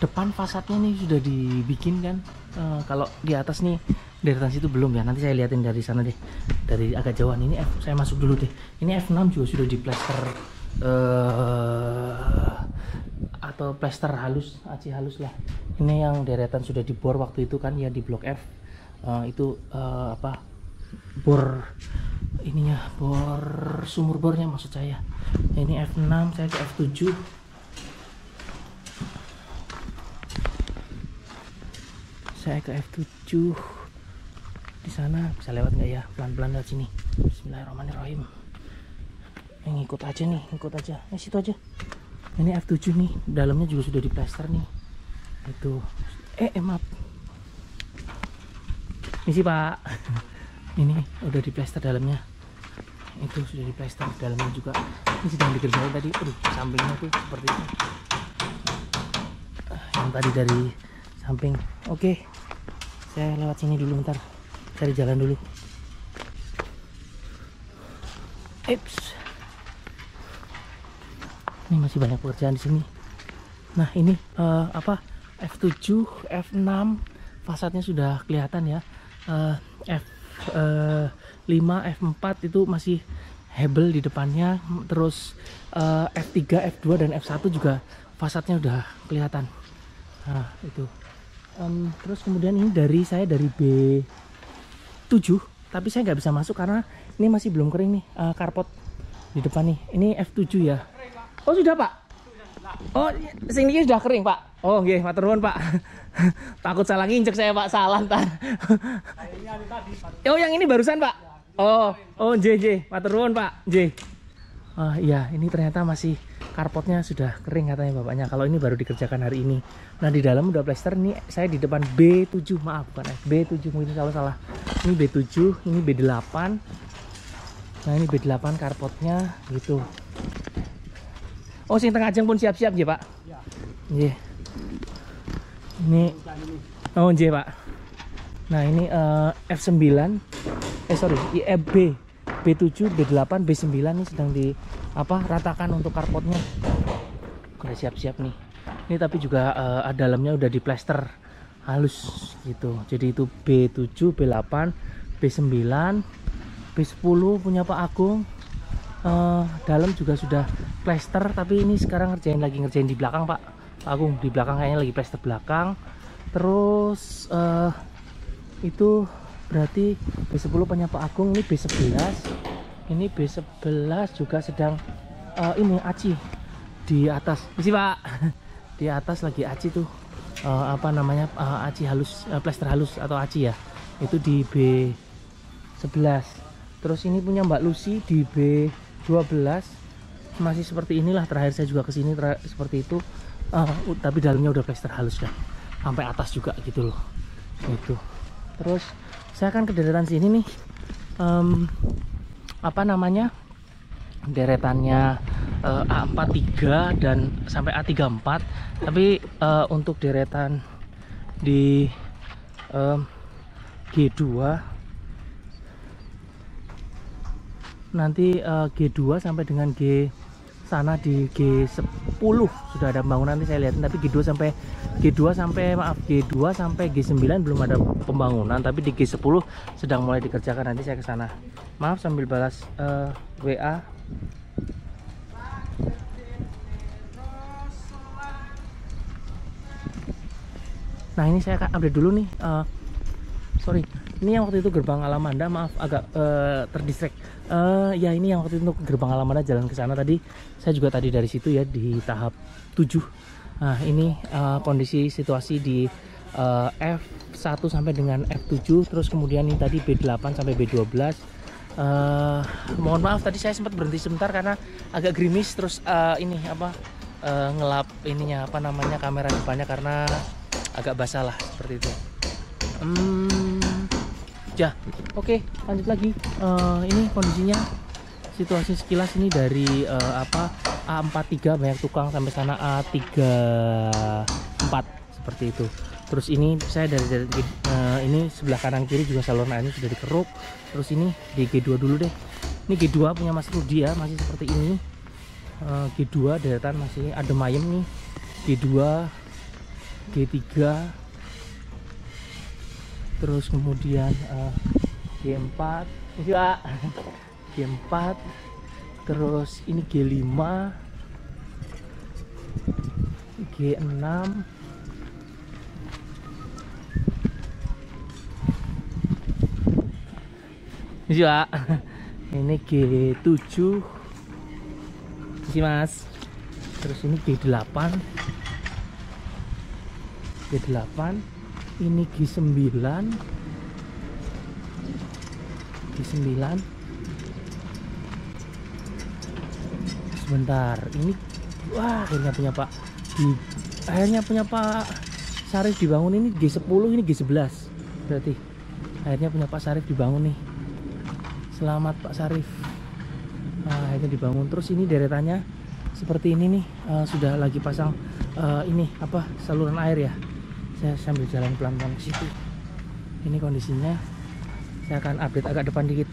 depan fasadnya nih sudah dibikin kan. Kalau di atas nih deretan situ belum ya, nanti saya liatin dari sana deh, dari agak jauhan. Ini saya masuk dulu deh. Ini F6 juga sudah di plester atau plester halus, aci halus lah. Ini yang deretan sudah dibor waktu itu kan ya, di blok F. Itu apa, bor ininya, bor sumur bornya maksud saya. Ini F6, saya ke F7. Saya ke F7. Di sana bisa lewat nggak ya? Pelan-pelan lewat sini. Bismillahirrahmanirrahim. Ngikut aja nih, ngikut aja. Situ aja. Ini F7 nih, dalamnya juga sudah diplaster nih. Itu maaf. Misi Pak. Ini udah diplaster dalamnya. Itu sudah diplaster dalamnya juga. Ini sedang dikerjain tadi. Aduh, sampingnya tuh seperti itu. Yang tadi dari samping. Oke. Saya lewat sini dulu bentar. Cari jalan dulu. Ini masih banyak pekerjaan di sini. Nah, ini F7, F6 fasadnya sudah kelihatan ya. F5, F4 itu masih hebel di depannya. Terus F3, F2 dan F1 juga fasadnya udah kelihatan. Nah, itu. Terus kemudian ini saya dari B7, tapi saya nggak bisa masuk karena ini masih belum kering nih, karpot di depan nih. Ini F7 ya. Oh sudah Pak? Oh sini sudah kering Pak? Oh nggih, matur nuwun Pak. Takut salah nginjek saya Pak, salah ntar. Oh yang ini barusan Pak? Oh J, matur nuwun Pak, J. Iya, ini ternyata masih karpotnya sudah kering katanya bapaknya. Kalau ini baru dikerjakan hari ini. Nah di dalam udah plester. Nih saya di depan B7, maaf bukan B7, mungkin kalau salah. Ini B7, ini B8. Nah ini B8 karpotnya gitu. Oh sing tengah ajeng pun siap-siap ya Pak? Iya. Ini J Pak. Nah ini F9 B7, B8, B9 nih sedang di ratakan untuk karpotnya. Udah siap-siap nih. Ini tapi juga dalamnya udah diplaster halus gitu. Jadi itu B7, B8, B9, B10 punya Pak Agung. Dalam juga sudah plaster, tapi ini sekarang ngerjain di belakang Pak Agung. Di belakang kayaknya lagi plaster belakang. Terus itu berarti B10 punya Pak Agung. Ini B11. Ini B11 juga sedang ini aci di atas. Isi Pak. Di atas lagi aci tuh. Aci halus, plaster halus atau aci ya. Itu di B11. Terus ini punya Mbak Lucy di B12. Masih seperti inilah, terakhir saya juga kesini seperti itu. Tapi dalamnya udah plaster halus kan. Sampai atas juga gitu loh. Itu. Terus saya akan ke deretan sini nih. Deretannya A43 dan sampai A34, tapi untuk deretan di G2 nanti, G2 sampai dengan G sana di G10 sudah ada pembangunan, nanti saya lihat. Tapi G2 sampai G9 belum ada pembangunan, tapi di G10 sedang mulai dikerjakan. Nanti saya ke sana. Maaf sambil balas WA. Nah ini saya akan update dulu nih. Sorry, ini yang waktu itu gerbang Alamanda, maaf agak terdistract. Ya ini yang waktu itu untuk gerbang Alamanda, jalan ke sana tadi. Saya juga tadi dari situ ya, di tahap 7. Nah ini kondisi situasi di F1 sampai dengan F7. Terus kemudian ini tadi B8 sampai B12. Mohon maaf tadi saya sempat berhenti sebentar karena agak gerimis. Terus ngelap ininya kamera depannya karena agak basah lah seperti itu. Ya, oke, lanjut lagi. Ini kondisinya, situasi sekilas ini dari A43 banyak tukang sampai sana A34 seperti itu. Terus ini saya dari ini sebelah kanan kiri juga saluran airnya sudah dikeruk. Terus ini di G2 dulu deh. Ini G2 punya Mas Rudi ya, masih seperti ini. G2 deretan masih adem ayem nih. G2, G3, terus kemudian G4 juga G4, terus ini G5, G6, juga ini G7 sih Mas, terus ini G8, ini G9, sebentar, ini wah akhirnya punya Pak Sarif dibangun. Ini G10, ini G11 berarti akhirnya punya Pak Sarif dibangun nih. Selamat Pak Sarif, akhirnya dibangun. Terus ini deretannya seperti ini nih, sudah lagi pasang ini apa, saluran air ya. Saya sambil jalan pelan-pelan ke situ. Ini kondisinya, saya akan update agak depan dikit.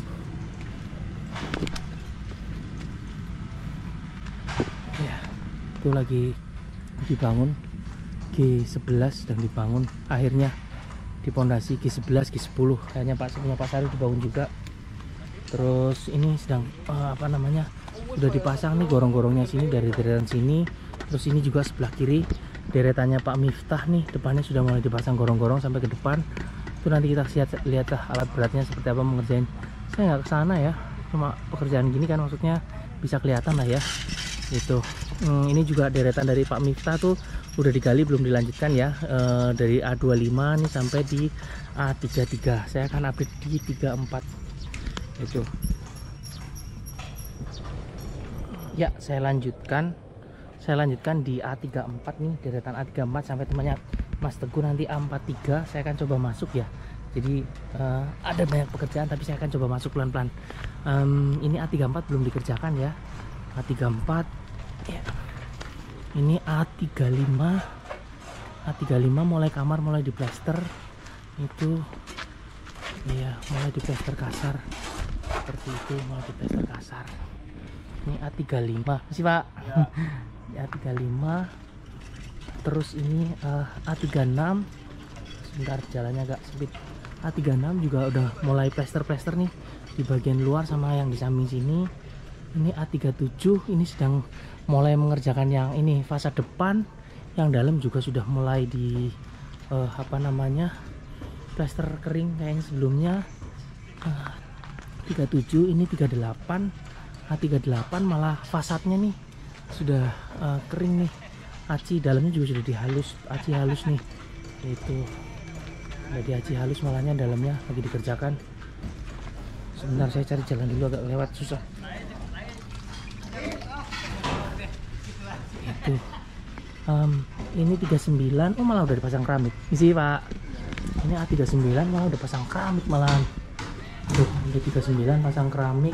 Ya, itu lagi dibangun. G11 sedang dibangun, akhirnya di pondasi G11, G10. Kayaknya Pak Sarif dibangun juga. Terus ini sedang apa namanya, sudah dipasang nih gorong-gorongnya sini dari deretan sini. Terus ini juga sebelah kiri deretannya Pak Miftah nih, depannya sudah mulai dipasang gorong-gorong sampai ke depan. Itu nanti kita lihat alat beratnya seperti apa mengerjain. Saya nggak ke sana ya, cuma pekerjaan gini kan maksudnya bisa kelihatan lah ya. Itu ini juga deretan dari Pak Miftah tuh udah digali belum dilanjutkan ya, dari A25 nih sampai di A33. Saya akan update di 34 itu ya. Saya lanjutkan di A34 nih, deretan A34 sampai temannya Mas Teguh nanti A43. Saya akan coba masuk ya, jadi ada banyak pekerjaan tapi saya akan coba masuk pelan-pelan. Ini A34 belum dikerjakan ya, A34 ya. Ini A35 mulai kamar mulai diplaster itu ya, mulai diplaster kasar seperti itu, mulai diplaster kasar. Ini A35 masih Pak ya. A35, terus ini A36, sebentar jalannya agak sempit. A36 juga udah mulai plaster nih di bagian luar sama yang di samping sini. Ini A37 ini sedang mulai mengerjakan yang ini fasad depan, yang dalam juga sudah mulai di apa namanya, plaster kering kayaknya sebelumnya. 37, ini 38, A38 malah fasadnya nih sudah kering nih. Aci dalamnya juga sudah aci halus nih. Itu jadi aci halus, malahnya dalamnya lagi dikerjakan. Sebentar saya cari jalan dulu, agak lewat susah. Itu ini 39, oh malah udah dipasang keramik. Isi Pak, ini A39 malah udah pasang keramik malahan. Tuh, udah 39 pasang keramik.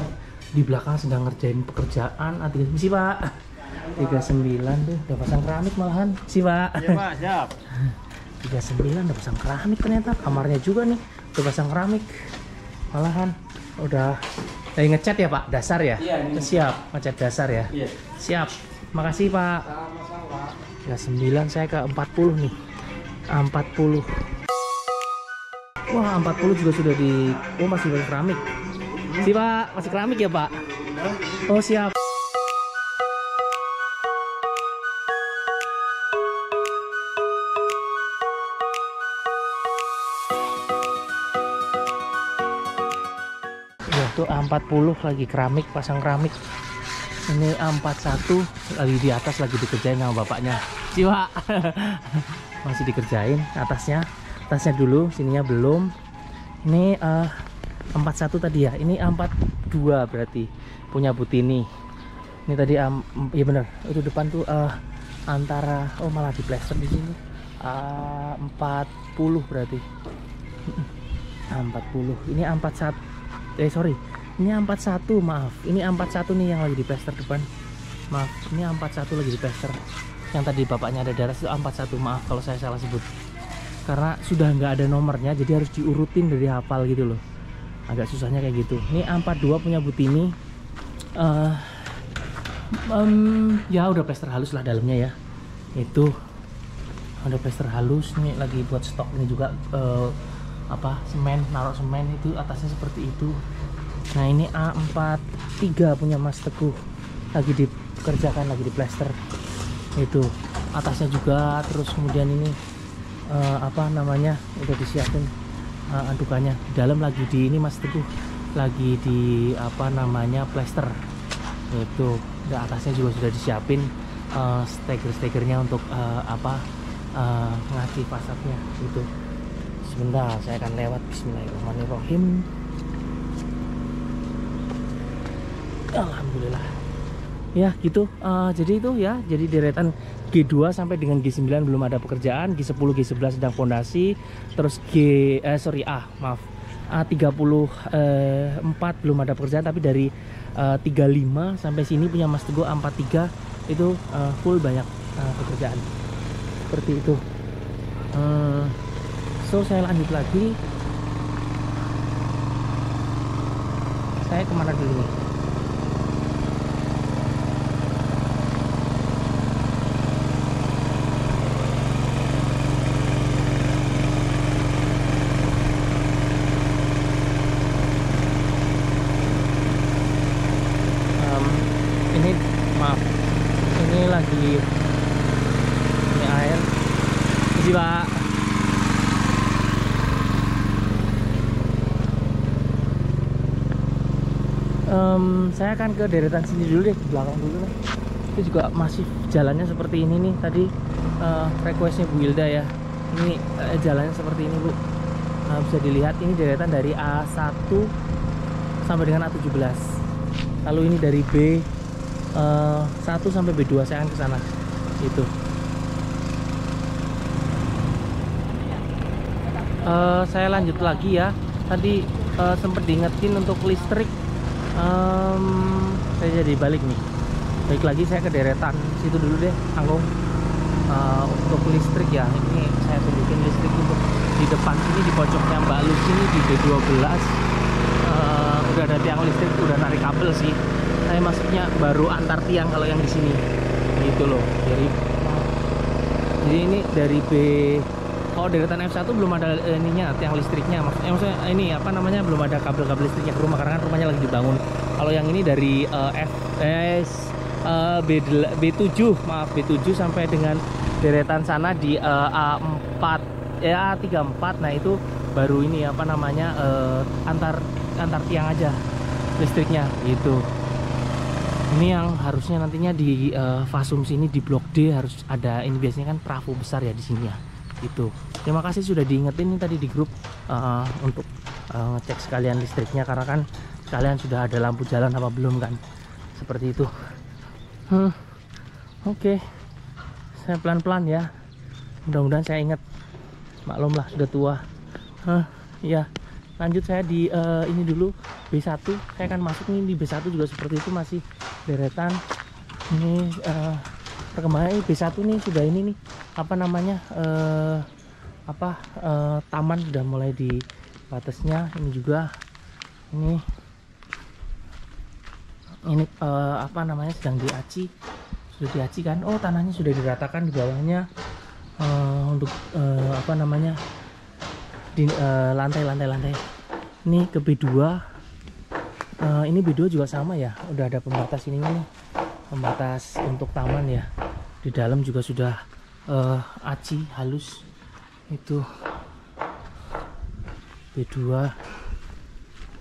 Di belakang sedang ngerjain pekerjaan A39 sih Pak. 39 tuh udah pasang keramik malahan sih Pak. Iya Pak, siap. 39 udah pasang keramik, ternyata kamarnya juga nih udah pasang keramik malahan. Udah lagi ngecat ya Pak, dasar ya? Iya, siap, ngecat dasar ya? Iya. Siap, makasih Pak. Sama-sama. 39 saya ke 40 nih. 40. Wah, 40 juga sudah di, oh masih pakai keramik sih Pak, masih keramik ya Pak? Oh siap. Ya tuh A40 lagi keramik, pasang keramik. Ini A41 lagi di atas, lagi dikerjain sama bapaknya sih Pak. Masih dikerjain atasnya dulu, sininya belum. Ini 41 tadi ya, ini 42 berarti punya Butini. Ini tadi ya bener, itu depan tuh antara, oh malah di plaster di sini 40 berarti. A40. Ini A41. Sorry. Ini A41, maaf. Ini A41 nih yang lagi di plester depan. Maaf, ini A41 lagi di plester. Yang tadi bapaknya ada darah itu A41. Maaf kalau saya salah sebut. Karena sudah nggak ada nomornya, jadi harus diurutin dari hafal gitu loh. Agak susahnya kayak gitu. Ini A42 punya Butini. Ya udah plester halus lah dalamnya ya. Itu ada plester halus nih, lagi buat stok ini juga semen, naruh semen itu atasnya seperti itu. Nah ini A43 punya Mas Teguh, lagi dikerjakan, lagi di plester itu atasnya juga. Terus kemudian ini udah disiapin andukannya. Di dalam lagi di ini Mas Teguh lagi di plester itu. Dan atasnya juga sudah disiapin steger-stegernya untuk ngaci fasadnya itu. Sebentar saya akan lewat. Bismillahirrahmanirrahim. Alhamdulillah ya gitu. Jadi itu ya, jadi deretan G2 sampai dengan G9 belum ada pekerjaan, G10 G11 sedang fondasi, terus A34 belum ada pekerjaan, tapi dari 35 sampai sini punya Mas Teguh A43 itu full banyak pekerjaan seperti itu. So saya lanjut lagi. Saya kemana dulu nih? Ini air isi Pak. Saya akan ke deretan sini dulu deh, ke belakang dulu lah. Itu juga masih jalannya seperti ini nih. Tadi requestnya Bu Hilda ya. Ini jalannya seperti ini Bu. Bisa dilihat ini deretan dari A1 sampai dengan A17. Lalu ini dari B1 sampai B2, saya akan ke sana. Itu. Saya lanjut lagi ya. Tadi sempat diingetin untuk listrik. Saya jadi balik nih. Baik lagi saya ke deretan situ dulu deh, Anggung. Untuk listrik ya. Ini saya tunjukin listrik untuk di depan sini, di pojoknya Mbak Lus ini di B12. Udah ada tiang listrik, udah narik kabel sih. Saya masuknya baru antar tiang kalau yang di sini gitu loh. Jadi ini dari kalau deretan F1 belum ada ininya, tiang listriknya. Maksudnya ini belum ada kabel-kabel listriknya ke rumah karena kan rumahnya lagi dibangun. Kalau yang ini dari B7 sampai dengan deretan sana di A4 A34. Nah itu baru ini antar tiang aja listriknya gitu. Ini yang harusnya nantinya di Fasum sini di blok D harus ada, ini biasanya kan trafo besar ya di sini ya. Itu. Terima kasih sudah diingetin nih tadi di grup untuk ngecek sekalian listriknya, karena kan sekalian sudah ada lampu jalan apa belum kan. Seperti itu. Oke. Saya pelan-pelan ya. Mudah-mudahan saya ingat. Maklum lah sudah tua. Ya. Lanjut saya di ini dulu B1. Saya akan masuk nih di B1 juga seperti itu, masih deretan. Ini perkembangan B1 nih sudah ini nih taman sudah mulai di batasnya. Ini juga ini sedang diaci, sudah diaci kan. Oh tanahnya sudah diratakan di bawahnya untuk di lantai. Ini ke B2. Ini B2 juga sama ya, udah ada pembatas ininya nih, pembatas untuk taman ya. Di dalam juga sudah aci halus. Itu B2.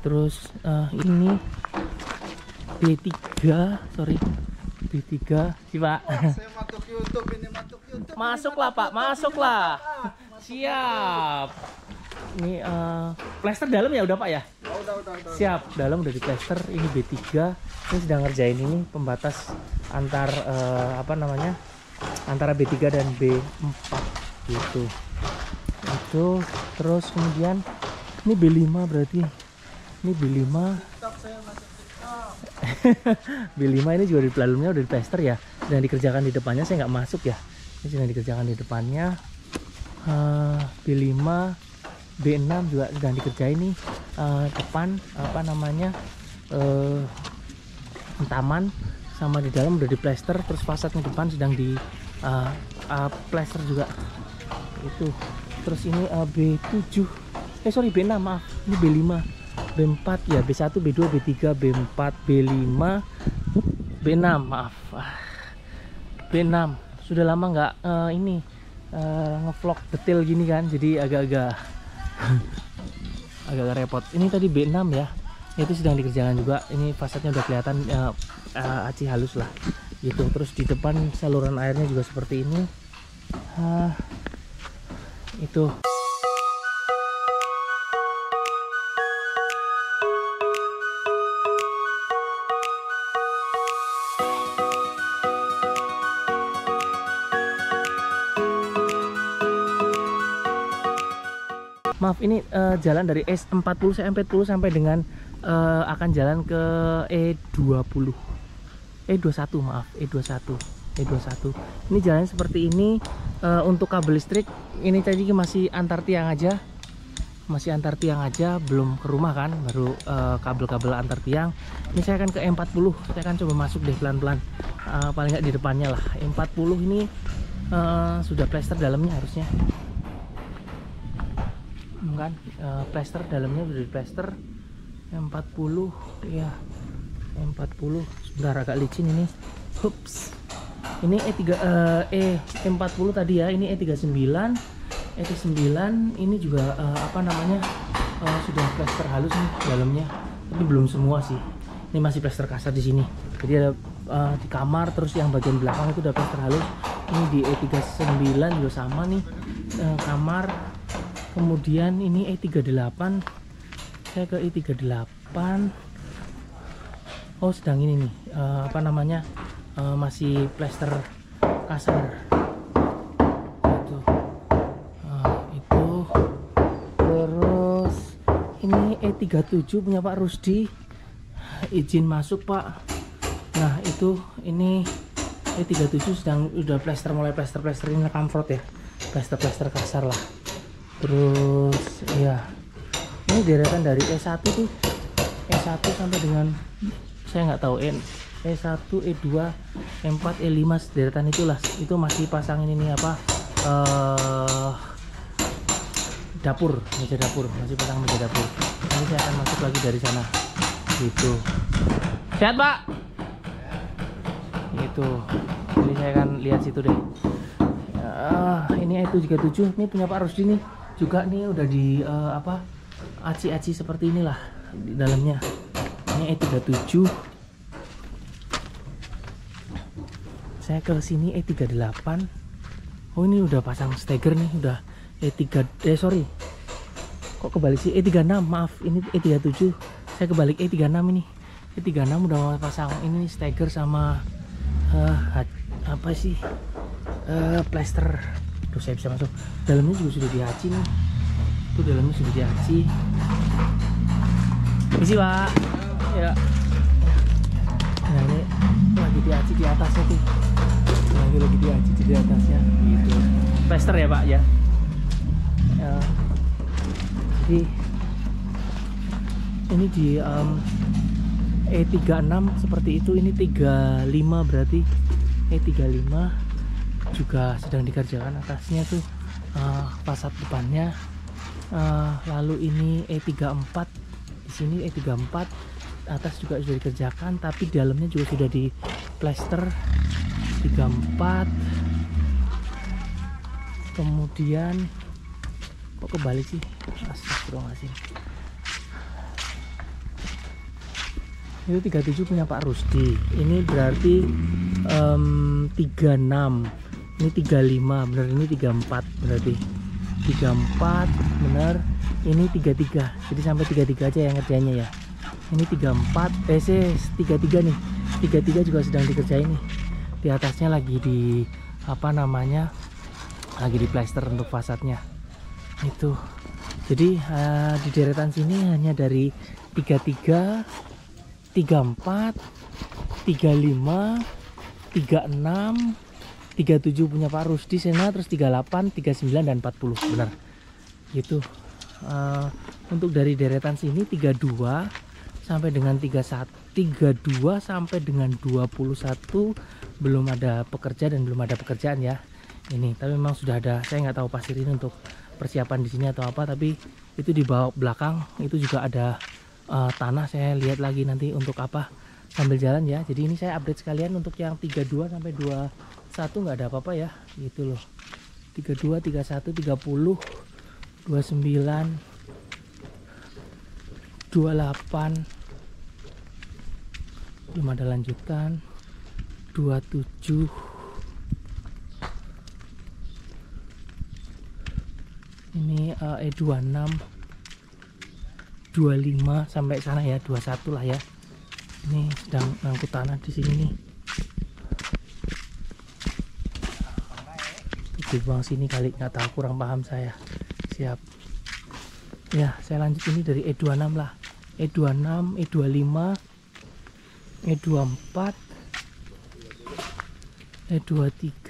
Terus ini B3 sih Pak. Saya masuk YouTube ini, Masuklah Pak, masuklah. Siap. Ini plester dalam ya udah Pak ya? Udah. Siap, dalam udah di plester. Ini B3. Ini sedang ngerjain ini pembatas antara B3 dan B4 gitu. Itu terus kemudian Ini B5 berarti. Ini B5. TikTok saya masuk TikTok. B5 ini juga di dalamnya udah di plester ya. Dan dikerjakan di depannya saya nggak masuk ya. Ini sedang dikerjakan di depannya. B5, B6 juga sedang dikerjain nih depan apa namanya taman, sama di dalam udah di plester, terus fasadnya depan sedang di plester juga itu. Terus ini B7 sorry B6 maaf, ini B5 B4 ya, B1 B2 B3 B4 B5 B6 maaf. B6 sudah lama nggak ini ngevlog detail gini kan, jadi agak-agak agak repot. Ini tadi B6 ya, itu sedang dikerjakan juga. Ini fasadnya udah kelihatan aci halus lah gitu. Terus di depan saluran airnya juga seperti ini. Itu maaf, ini jalan dari S40 40 sampai dengan akan jalan ke E20 E21 maaf, E21. Ini jalan seperti ini. Untuk kabel listrik ini tadi masih antar tiang aja, belum ke rumah kan, baru kabel-kabel antar tiang. Ini saya akan ke E40, saya akan coba masuk deh pelan-pelan, paling nggak di depannya lah. E40 ini sudah plester dalamnya harusnya kan, plester dalamnya udah di plester. E40 ya, E40 sebentar agak licin ini. Hups, ini E40 tadi ya, ini E39 ini juga apa namanya sudah plester halus nih dalamnya, tapi belum semua sih, ini masih plester kasar di sini. Jadi ada di kamar, terus yang bagian belakang itu udah plester halus. Ini di E39 juga sama nih, kamar. Kemudian ini E38, saya ke E38. Oh sedang ini nih apa namanya masih plester kasar itu. Itu terus ini E37 punya Pak Rusdi, izin masuk Pak. Nah itu ini E37 sedang udah plester, mulai plester ini comfort ya, plester kasar lah. Terus ya ini deretan dari E1 tuh, E1 sampai dengan saya nggak tahu E1 E2 E4 E5 deretan itulah, itu masih pasangin ini apa dapur, meja dapur, masih pasang meja dapur. Ini saya akan masuk lagi dari sana gitu. Sehat Pak? Itu jadi saya akan lihat situ deh. Ini E37 ini punya Pak Rusdi nih juga nih, udah di apa aci-aci seperti inilah di dalamnya. Ini E37. Saya ke sini E38. Oh ini udah pasang steger nih, udah sorry kok kebalik sih, E36 maaf, ini E37, saya kebalik E36 ini. E36 udah pasang ini steger sama apa sih plester. Tuh saya bisa masuk, dalamnya juga sudah diaci nih, tuh dalamnya sudah diaci. Misi Pak ya. Nah ini lagi diaci di atasnya tuh, lagi diaci di atasnya gitu. Plester ya Pak ya. Jadi ini di E36 seperti itu. Ini 35 berarti E35 juga sedang dikerjakan atasnya tuh, fasad depannya. Lalu ini E34, di sini E34 atas juga sudah dikerjakan, tapi dalamnya juga sudah di plester. 34. Kemudian kok kebalik sih, astagfirullahaladzim. Itu 37 punya Pak Rusdi. Ini berarti 36. Ini 35 bener, ini 34 berarti 34 bener, ini 33. Jadi sampai 33 aja yang ngerjainnya ya. Ini 34 33 nih. 33 juga sedang dikerjain nih. Di atasnya lagi di apa namanya, lagi di plester untuk fasadnya itu. Jadi di deretan sini hanya dari 33, 34, 35, 36, 37 punya Pak Rusdi sana, terus 38, 39 dan 40 benar. Gitu. Untuk dari deretan sini 32 sampai dengan 31, 32 sampai dengan 21 belum ada pekerja dan belum ada pekerjaan ya. Ini tapi memang sudah ada, saya nggak tahu pasir ini untuk persiapan di sini atau apa, tapi itu di bawah belakang itu juga ada tanah. Saya lihat lagi nanti untuk apa sambil jalan ya. Jadi ini saya update sekalian untuk yang 32 sampai 21 nggak ada apa-apa ya, gitu loh. 32, 31, 30, 29, 28 belum ada lanjutan, 27, ini E26, 25 sampai sana ya, 21 lah ya. Ini sedang ngangkut tanah di sini nih. Di bawah sini kali, nggak tahu, kurang paham saya. Siap. Ya, saya lanjut ini dari E26 lah. E26, E25, E24, E23,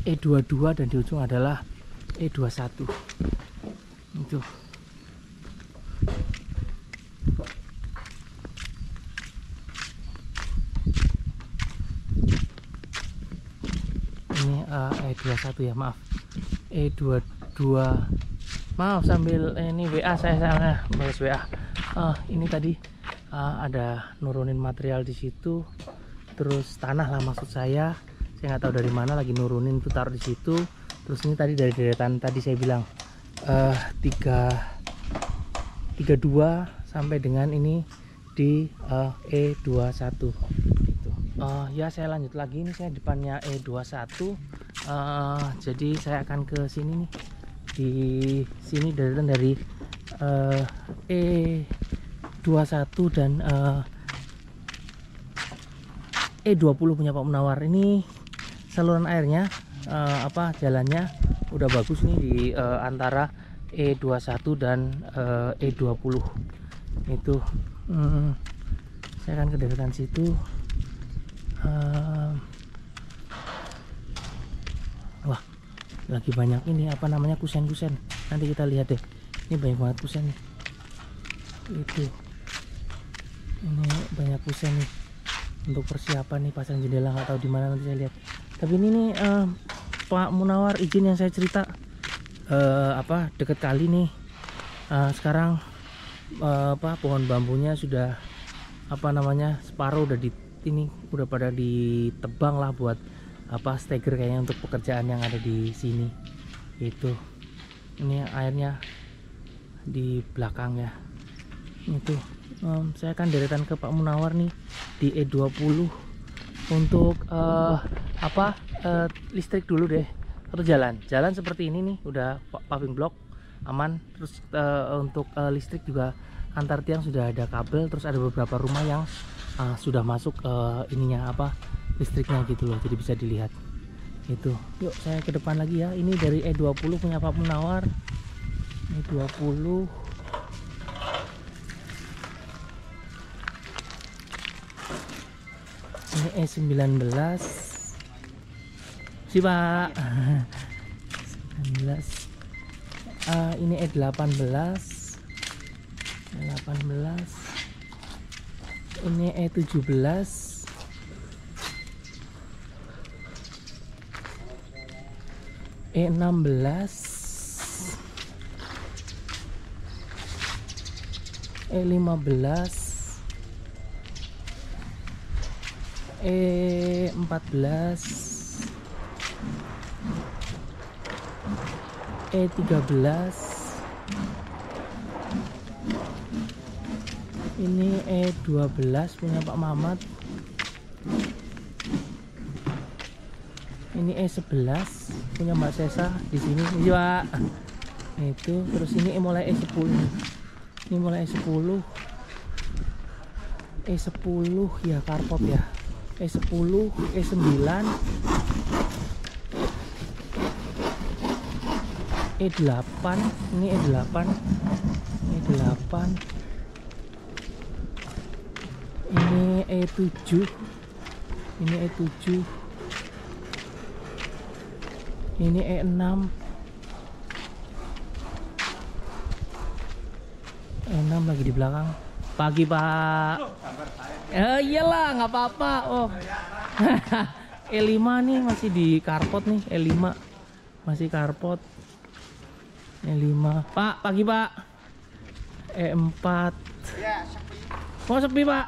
E22 dan di ujung adalah E21. Itu. Ini E21 ya, maaf. E22. Maaf sambil ini WA saya balas WA. Ini tadi ada nurunin material di situ, terus tanah lah maksud saya nggak tahu dari mana lagi nurunin itu taruh di situ. Terus ini tadi dari deretan tadi saya bilang 32 sampai dengan ini di E21 gitu. Ya saya lanjut lagi, ini saya depannya E21. Jadi saya akan ke sini nih, di sini deretan dari E21 dan E20 punya Pak Munawar. Ini saluran airnya jalannya udah bagus nih di antara E21 dan E20 itu. Saya akan ke deretan situ. Wah, lagi banyak ini apa namanya, kusen-kusen. Nanti kita lihat deh, ini banyak banget kusen nih. Itu ini banyak kusen nih untuk persiapan nih pasang jendela, nggak tahu di mana, nanti saya lihat. Tapi ini nih Pak Munawar izin yang saya cerita deket kali nih. Sekarang pohon bambunya sudah separuh udah udah pada ditebang lah buat steger kayaknya untuk pekerjaan yang ada di sini. Itu ini airnya di belakang ya. Itu saya akan deretan ke Pak Munawar nih di E20 untuk listrik dulu deh, atau jalan seperti ini nih udah paving block aman. Terus untuk listrik juga antar tiang sudah ada kabel, terus ada beberapa rumah yang sudah masuk listriknya gitu loh, jadi bisa dilihat. Itu yuk saya ke depan lagi ya. Ini dari E20 punya Pak Munawar. E20 ini E19 sih Pak. 19. Ini E18, ini E17, E16, E15, E14, E13, ini E12 punya Pak Mamat, ini E11 punya Mbak Sesa di sini. Iya Pak. Itu terus ini mulai E10, ini mulai E10 ya, karpot ya. E10, E9, E8, ini E8, E8, ini E7, ini E7, ini E6, E6 lagi di belakang. Pagi Pak. Iyalah nggak apa-apa. Oh. E5 nih masih di karpot nih, E5 masih karpot. E5 Pak, pagi Pak. E4 oh sepi Pak,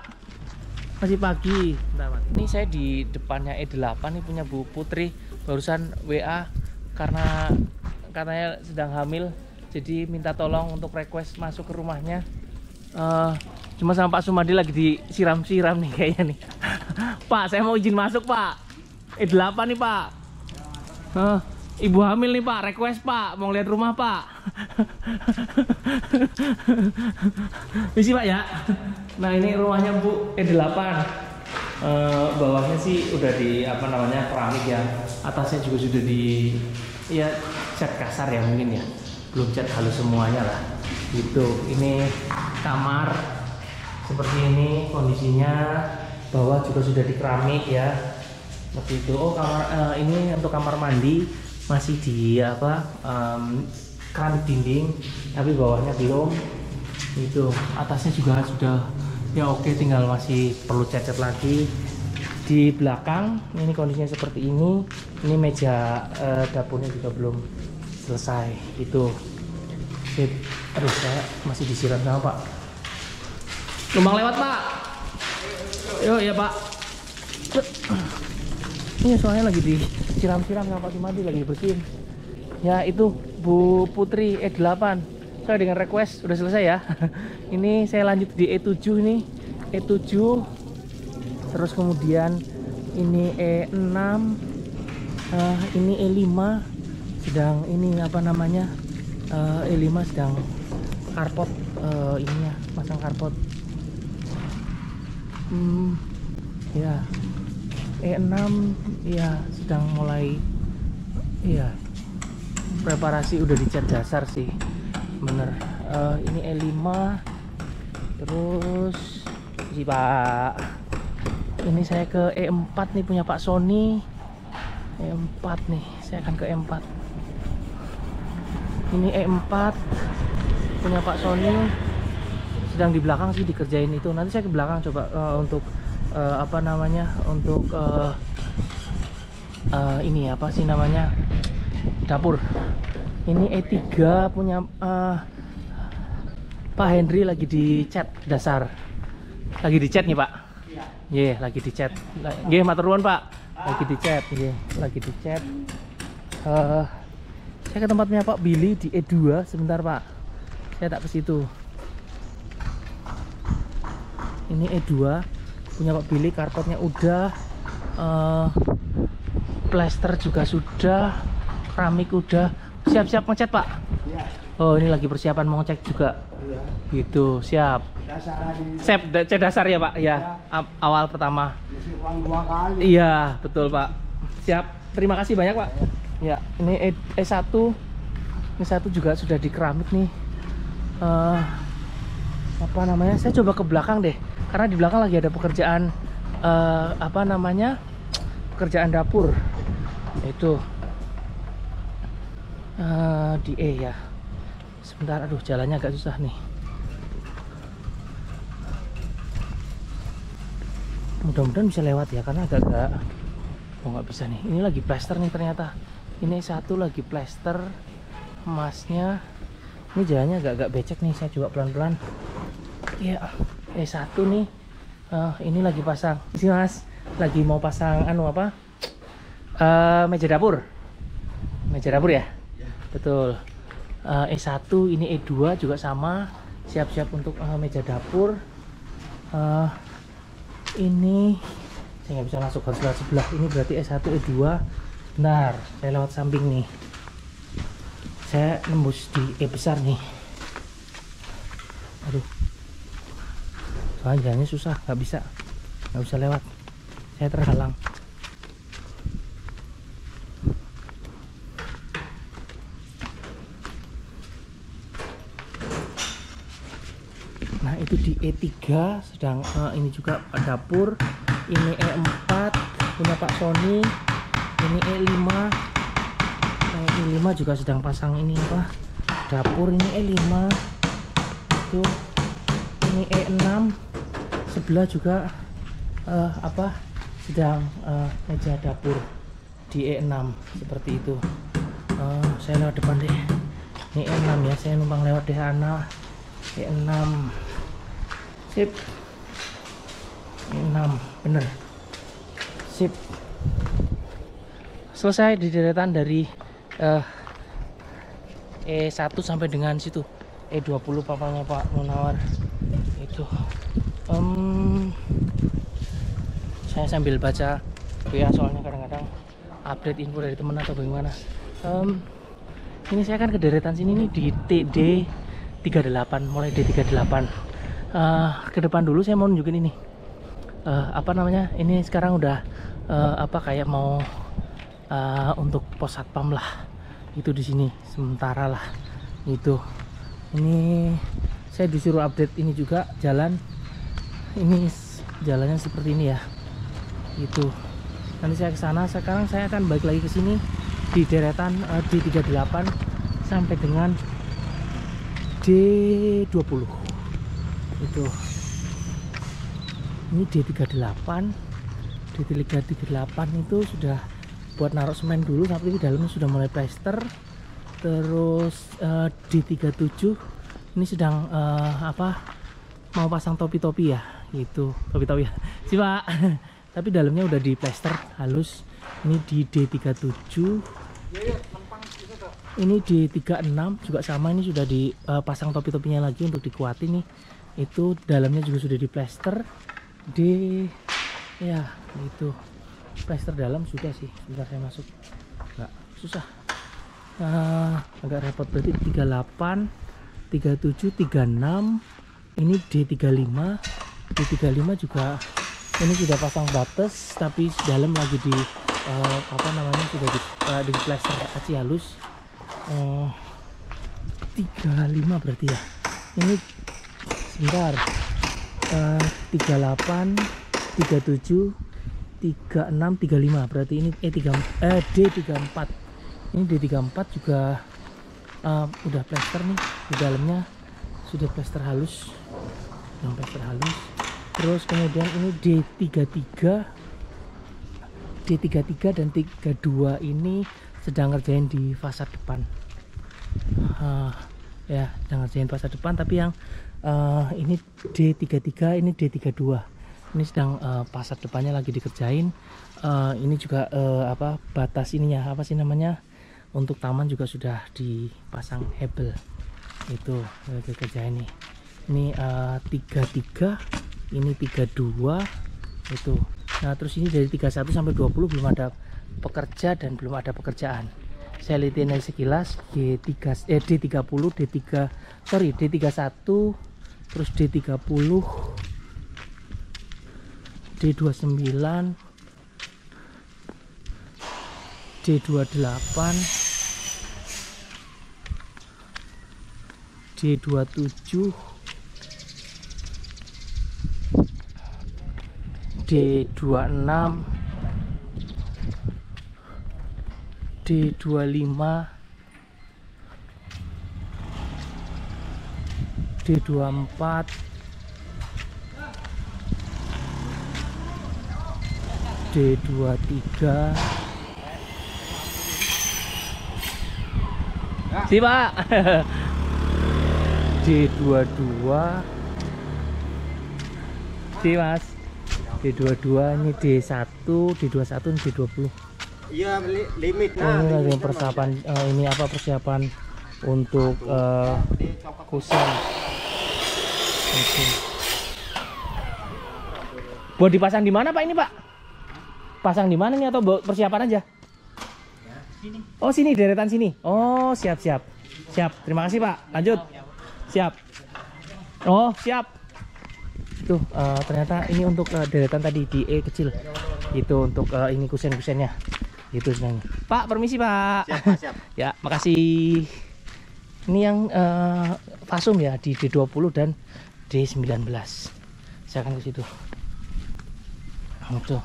masih pagi. Bentar, Pak. Ini saya di depannya E8 nih punya Bu Putri, barusan WA karena katanya sedang hamil, jadi minta tolong untuk request masuk ke rumahnya. Cuma sama Pak Sumadi lagi disiram-siram nih kayaknya nih. Pak, saya mau izin masuk Pak. E8 nih Pak. Ibu hamil nih Pak, request Pak, mau lihat rumah Pak. Misi Pak ya. Nah ini rumahnya Bu E8. Bawahnya sih udah di apa namanya keramik ya. Atasnya juga sudah di ya cat kasar ya mungkin ya. Belum cat halus semuanya lah. Gitu. Ini kamar seperti ini kondisinya. Bawah juga sudah di keramik ya. Seperti itu. Oh kamar ini untuk kamar mandi masih di apa keramik dinding, tapi bawahnya belum. Itu atasnya juga sudah ya oke, tinggal masih perlu cat cat-cat lagi. Di belakang ini kondisinya seperti ini. Ini meja dapurnya juga belum selesai. Itu sip. Aduh saya masih disiram sama Pak. Numpang lewat Pak. Yo ya Pak. Ini soalnya lagi disiram-siram sama Pak Sumadi, lagi bersihin. Ya itu Bu Putri E8. Saya dengan request udah selesai ya. Ini saya lanjut di E7 ini. E7. Terus kemudian ini E6. Ini E5 sedang ini apa namanya? E5 sedang karpot ininya, pasang karpot. Ya. E6 ya sedang mulai ya preparasi, udah dicat dasar sih bener. Ini E5 terus si Pak, ini saya ke E4 nih punya Pak Sony. E4 nih saya akan ke E4. Ini E4 punya Pak Sony, sedang di belakang sih dikerjain itu. Nanti saya ke belakang coba untuk apa namanya, untuk ini apa sih namanya, dapur. Ini E3 punya Pak Henry, lagi dicat dasar, lagi dicat nih Pak. Iya, lagi dicat. Nggih, matur nuwun Pak. Lagi dicat, nggih, lagi dicat. Saya ke tempatnya Pak Billy di E2 sebentar Pak. Saya tak ke situ. Ini E2 punya Pak Billy, karpetnya udah, plester juga sudah, keramik udah. Siap-siap ngecat Pak? Iya. Oh ini lagi persiapan mau ngecek juga. Iya. Gitu, siap. Cat dasar ya Pak? Ya, awal pertama. Uang 2 kali. Iya, betul Pak. Siap, terima kasih banyak Pak. Ya, ini E1. Ini satu juga sudah di keramik nih. Apa namanya? Saya coba ke belakang deh. Karena di belakang lagi ada pekerjaan apa namanya, pekerjaan dapur. Itu di E ya. Sebentar, aduh jalannya agak susah nih. Mudah-mudahan bisa lewat ya, karena agak-agak nggak bisa nih. Ini lagi plester nih ternyata. Ini satu lagi plester emasnya. Ini jalannya agak-agak becek nih. Saya coba pelan-pelan. Iya. E1 nih, ini lagi pasang. Sini Mas, lagi mau pasang anu apa? Meja dapur. Meja dapur ya? Ya. Betul. E1, ini E2 juga sama. Siap-siap untuk meja dapur. Ini saya nggak bisa masuk, harus lewat sebelah. Ini berarti E1, E2. Benar, saya lewat samping nih. Saya nembus di E besar nih. Aduh. Soalnya jalannya susah, nggak bisa lewat, saya terhalang. Itu di E3 sedang ini juga dapur. Ini E4 punya Pak Sony. Ini E5. E5 juga sedang pasang ini apa? Dapur. Ini E5. Itu ini E6. Sebelah juga apa? Sedang meja dapur di E6 seperti itu. Saya lewat depan deh. Ini E6 ya, saya numpang lewat deh anak. E6 sip, E6 bener sip. Selesai di deretan dari E1 sampai dengan situ E20 papanya Pak Munawar itu. Saya sambil baca ya, soalnya kadang-kadang update info dari teman atau bagaimana. Ini saya kan ke deretan sini nih di D38, mulai D38. Ke depan dulu saya mau nunjukin ini. Apa namanya? Ini sekarang udah apa kayak mau untuk pos satpam lah. Itu di sini sementara lah. Itu. Ini saya disuruh update ini juga jalan. Ini jalannya seperti ini ya. Itu. Nanti saya ke sana. Sekarang saya akan balik lagi ke sini di deretan D38 sampai dengan D20. Itu. Ini D38. D38 itu sudah buat naruh semen dulu, tapi di dalamnya sudah mulai plester. Terus D37 ini sedang apa? Mau pasang topi-topi ya, gitu. Topi-topi ya. Sih, Pak. Tapi dalamnya udah di plester halus. Ini di D37. Ini D36 juga sama, ini sudah dipasang topi-topinya lagi untuk dikuatin nih. Itu dalamnya juga sudah di plester. Ya, itu. Plester dalam sudah sih. Sebentar saya masuk. Enggak susah. Agak repot, berarti 38, 37, 36. Ini D35. D35 juga ini sudah pasang batas, tapi dalam lagi di apa namanya, sudah di plester aci halus. 35 berarti ya. Ini sebentar. 38, 37, 36, 35 berarti ini D34. Ini D34 juga udah plester nih, di dalamnya sudah plester halus, yang plester halus. Terus kemudian ini D33 dan 32 ini sedang ngerjain di fasad depan. Ya, sedang ngerjain fasad depan, tapi yang ini D33, ini D32. Ini sedang fasad depannya lagi dikerjain. Ini juga apa batas ininya, apa sih namanya? Untuk taman juga sudah dipasang hebel. Itu lagi kerjain nih. Ini 33, ini 32 itu. Nah, terus ini dari 31 sampai 20 belum ada pekerja dan belum ada pekerjaan. Saya lihatin dari sekilas D30, D31, terus D30, D29, D28, D27, D26, D25, D24, D23. Si Pak. D22. Si Mas. D22 ini D1, D21, D20. Iya, limit. Ini lagi persiapan ini apa persiapan untuk kusen. Oke. Buat dipasang di mana Pak ini Pak? Pasang di mana nih atau persiapan aja? Sini. Oh sini, deretan sini. Oh siap. Terima kasih Pak. Lanjut. Siap. Oh siap. Itu ternyata ini untuk deretan tadi di E kecil. Itu untuk ini kusen-kusennya. Itu senang. Pak permisi Pak. Siap. Ya makasih. Ini yang fasum ya di D20 dan D19. Saya akan ke situ. Itu.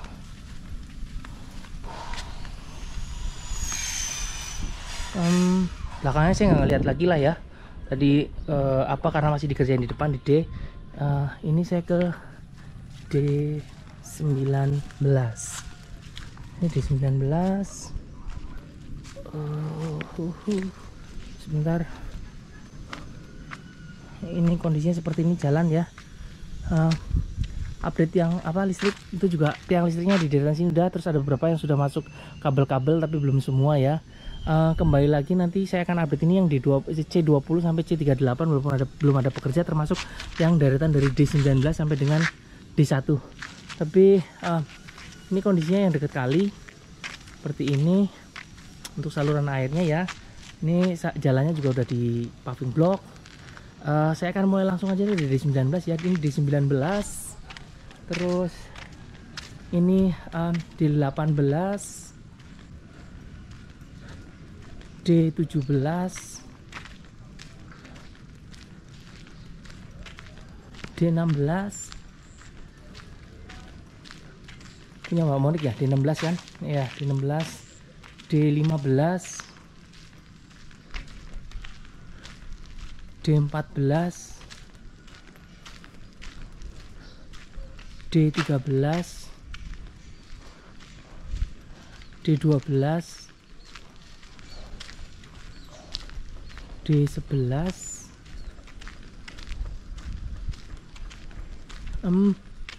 Belakangnya saya nggak ngeliat lagi lah ya. Tadi apa karena masih dikerjain di depan di D. Ini saya ke D19. Ini D19. Sebentar. Ini kondisinya seperti ini jalan ya. Update yang apa listrik itu juga tiang listriknya di deretan sini udah, terus ada beberapa yang sudah masuk kabel-kabel tapi belum semua ya. Kembali lagi nanti saya akan update ini yang di C20 sampai C38 belum ada pekerja, termasuk yang deretan dari D19 sampai dengan D1. Tapi ini kondisinya yang dekat kali seperti ini untuk saluran airnya ya. Ini jalannya juga udah di paving block. Saya akan mulai langsung aja dari D19 ya. Ini D19, terus ini D18, D17, D16. Punya Mbak Monik ya, D16 kan? Ya, D16, D15, D14, D13, D12, D11.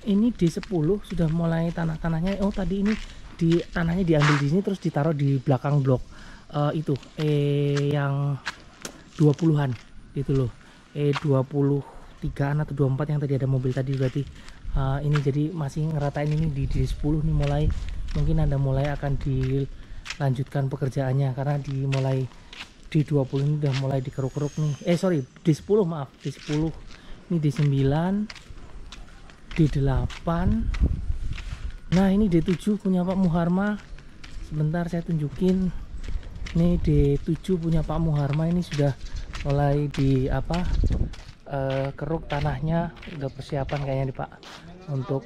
Ini D10 sudah mulai tanahnya. Oh tadi ini tanahnya diambil di sini terus ditaruh di belakang blok itu yang 20-an gitu loh. 23-an atau 24 yang tadi ada mobil tadi berarti. Ini jadi masih ngeratain ini di D10 nih, mulai mungkin Anda mulai akan dilanjutkan pekerjaannya karena dimulai D20 ini udah mulai dikeruk-keruk nih. Sorry, D10 maaf, D10. Ini D9, D8. Nah, ini D7 punya Pak Muharma. Sebentar saya tunjukin. Ini D7 punya Pak Muharma, ini sudah mulai di apa? Keruk tanahnya, udah persiapan kayaknya nih Pak untuk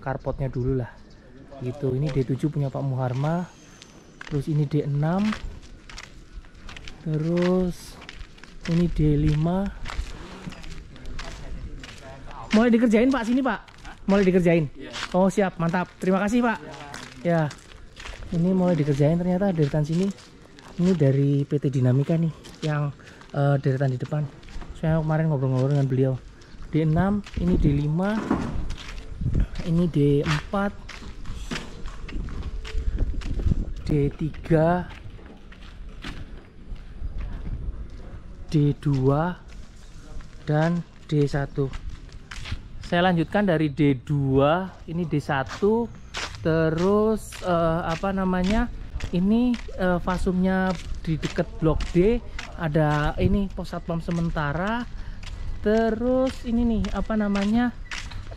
karpotnya dulu lah gitu. Ini D7 punya Pak Muharma, terus ini D6, terus ini D5. Mulai dikerjain Pak sini Pak, mulai dikerjain. Oh siap, mantap, terima kasih Pak ya. Ini mulai dikerjain ternyata deretan sini. Ini dari PT Dinamika nih yang deretan di depan. Saya kemarin ngobrol-ngobrol dengan beliau. D6, ini D5, ini D4, D3, D2, dan D1. Saya lanjutkan dari D2, ini D1, terus apa namanya? Ini fasumnya di dekat blok D. Ada ini pos satpam sementara, terus ini nih apa namanya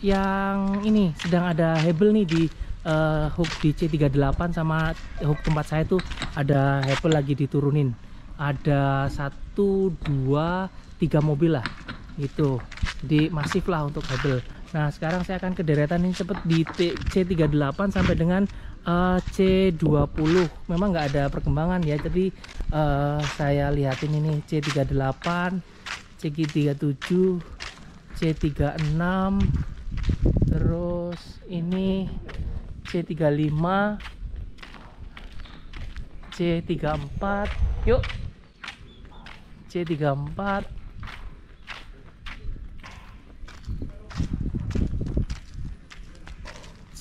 yang ini sedang ada hebel nih di hook di C38 sama hook tempat saya tuh ada hebel lagi diturunin, ada 1, 2, 3 mobil lah gitu, di masif lah untuk hebel. Nah sekarang saya akan ke deretan ini cepet di C38 sampai dengan C20. Memang nggak ada perkembangan ya, jadi saya lihatin ini C38, C37, C36, terus ini C35, C34, yuk C34,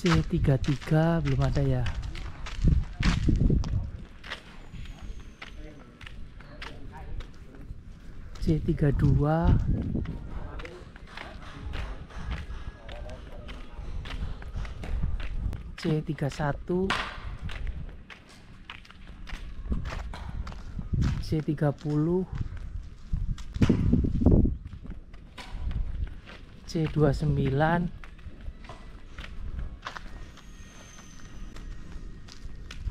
C33 belum ada ya. C32, C31, C30, C29,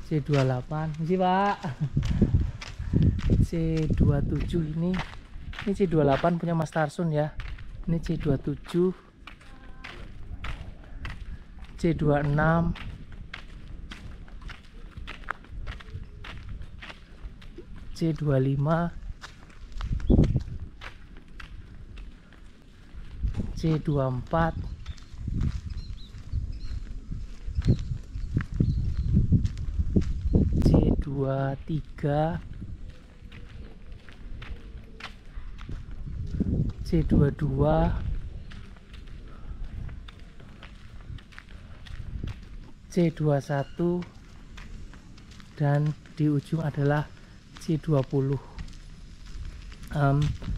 C28, misi Pak. C27 ini C28 punya Mas Tarsun ya. Ini C27, C26, C25, C24, C23, C22, C21, dan di ujung adalah C20.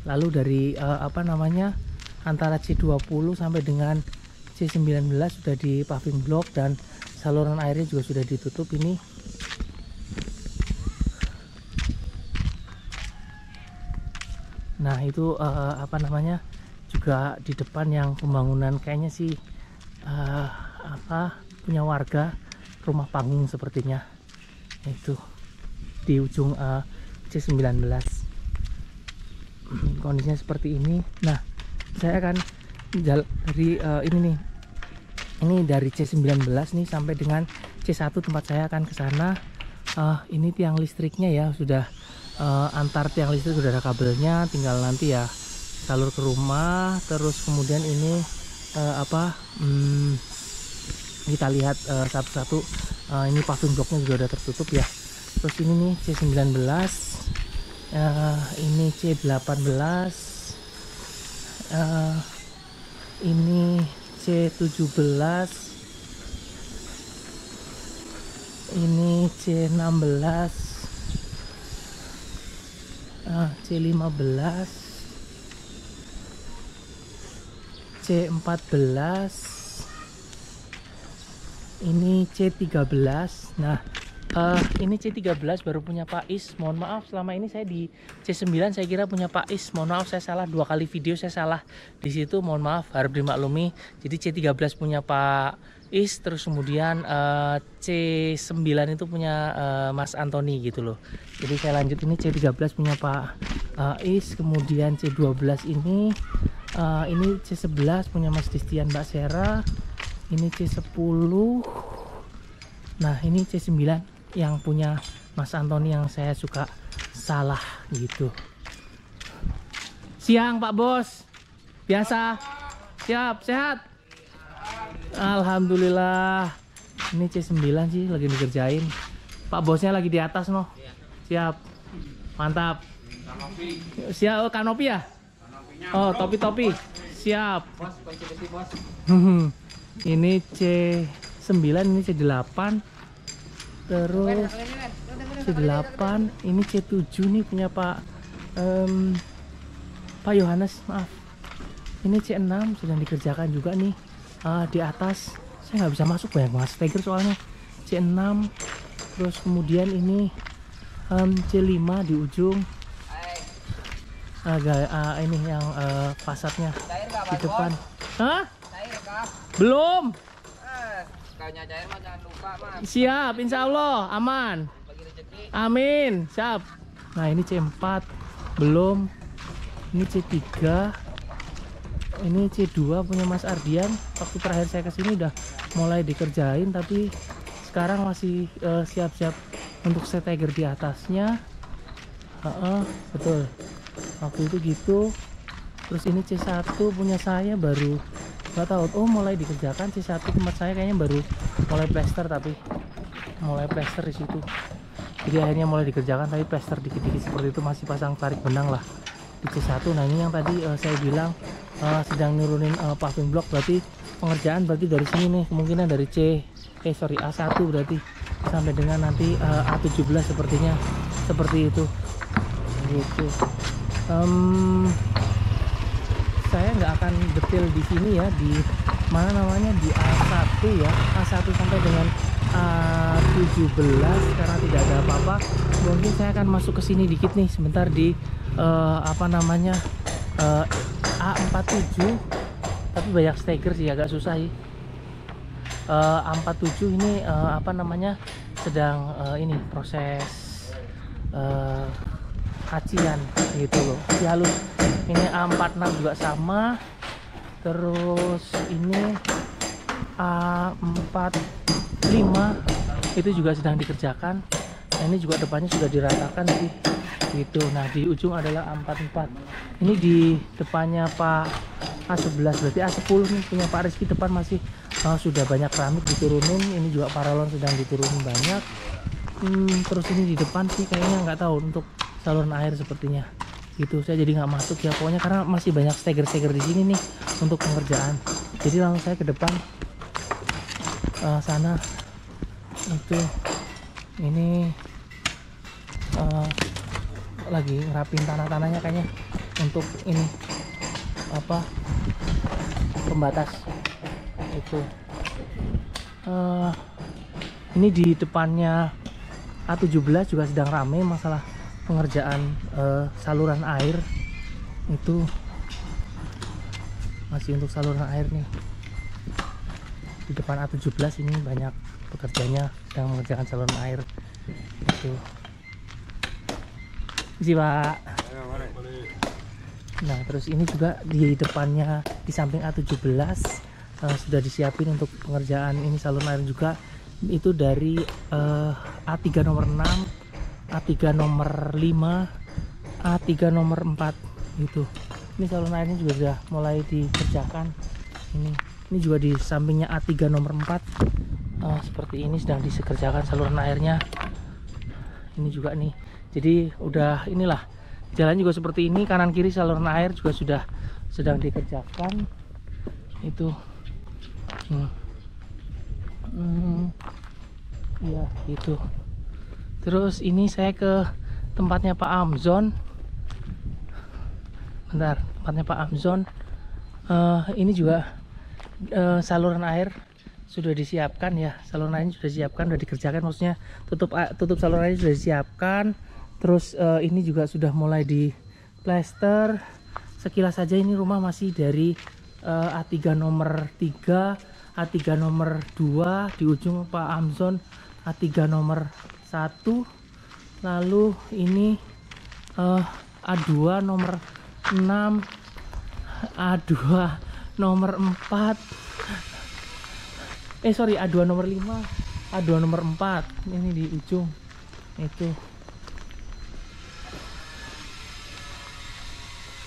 Lalu dari antara C20 sampai dengan C19 sudah di paving block dan saluran airnya juga sudah ditutup ini. Nah itu juga di depan yang pembangunan kayaknya sih punya warga, rumah panggung sepertinya. Itu di ujung C19 kondisinya seperti ini. Nah saya akan dari ini dari C19 nih sampai dengan C1 tempat saya akan ke sana. Ini tiang listriknya ya, sudah antar tiang listrik sudah ada kabelnya, tinggal nanti ya salur ke rumah. Terus kemudian ini kita lihat satu-satu. Ini paving blocknya juga udah tertutup ya. Terus ini nih C19, ini C18, ini C17, ini C16, C15, C14, ini C13. Nah ini C13 baru punya Pak Is. Mohon maaf selama ini saya di C9 saya kira punya Pak Is. Mohon maaf saya salah, 2 kali video saya salah di situ. Mohon maaf, harap dimaklumi. Jadi C13 punya Pak Is, terus kemudian C9 itu punya Mas Antoni gitu loh. Jadi saya lanjut, ini C13 punya Pak Is, kemudian C12 ini C11 punya Mas Distian Mbak Sera, ini C10. Nah ini C9 yang punya Mas Antoni yang saya suka salah gitu. Siang Pak Bos, biasa, siap, sehat, alhamdulillah. Ini C9 sih lagi dikerjain, Pak Bosnya lagi di atas noh. Siap, mantap. Siap, kanopi ya? Oh topi-topi, siap. Ini C9, ini C8, terus C8, ini C7 nih punya Pak Yohanes, maaf. Ini C6 sedang dikerjakan juga nih di atas. Saya nggak bisa masuk, banyak banget steger soalnya. C6, terus kemudian ini C5 di ujung. Ini yang fasadnya di depan. Hah? Belum. Siap, insya Allah aman. Amin, siap. Nah ini C4 belum. Ini C3, ini C2 punya Mas Ardian. Waktu terakhir saya kesini udah mulai dikerjain, tapi sekarang masih siap-siap untuk steger di atasnya. Betul, waktu itu gitu. Terus ini C1 punya saya baru nggak tahu, mulai dikerjakan. C1 tempat saya kayaknya baru mulai plester, tapi mulai plester di situ. Jadi akhirnya mulai dikerjakan, tapi plester dikit-dikit seperti itu, masih pasang tarik benang lah di C1. Nah ini yang tadi saya bilang sedang nurunin paving block, berarti pengerjaan berarti dari sini nih, kemungkinan dari A1 berarti sampai dengan nanti A17 sepertinya, seperti itu gitu. Saya nggak akan detail di sini ya, di mana namanya, di A1 ya, A1 sampai dengan A17 karena tidak ada apa-apa. Mungkin saya akan masuk ke sini dikit nih sebentar di A47, tapi banyak steger sih, agak susah sih. A47 ini sedang ini proses kacian gitu loh, masih halus. Ini A46 juga sama, Terus ini A45 itu juga sedang dikerjakan. Nah, ini juga depannya sudah diratakan sih gitu. Nah, di ujung adalah A44. Ini di depannya Pak A11, berarti A10 nih punya Pak Rizky. Depan masih sudah banyak keramik diturunin. Ini juga paralon sedang diturunin banyak. Terus ini di depan sih kayaknya nggak tahu untuk saluran air sepertinya gitu. Saya jadi nggak masuk ya pokoknya karena masih banyak steger-steger di sini nih untuk pengerjaan. Jadi langsung saya ke depan sana. Itu ini lagi ngerapin tanah-tanahnya kayaknya untuk ini apa pembatas itu. Ini di depannya A17 juga sedang rame masalah pengerjaan saluran air. Itu masih untuk saluran air nih. Di depan A17 ini banyak pekerjanya sedang mengerjakan saluran air itu. Isi Pak. Nah terus ini juga di depannya di samping A17 sudah disiapin untuk pengerjaan ini saluran air juga. Itu dari A3 nomor 6, A3 nomor 5, A3 nomor 4 gitu. Ini saluran airnya juga sudah mulai dikerjakan. Ini juga di sampingnya A3 nomor 4 seperti ini sedang dikerjakan saluran airnya. Ini juga nih. Jadi udah inilah jalan juga seperti ini, kanan kiri saluran air juga sudah sedang dikerjakan itu. Ya gitu. Terus ini saya ke tempatnya Pak Amzon. Bentar, tempatnya Pak Amzon. Ini juga saluran air sudah disiapkan ya. Saluran air sudah disiapkan, sudah dikerjakan, maksudnya tutup saluran air sudah disiapkan. Terus ini juga sudah mulai di plester. Sekilas saja ini rumah masih dari A3 nomor 3, A3 nomor 2 di ujung Pak Amzon, A3 nomor 1. Lalu ini A2 nomor 6, A2 nomor 4. Sorry, A2 nomor 5, A2 nomor 4. Ini di ujung itu.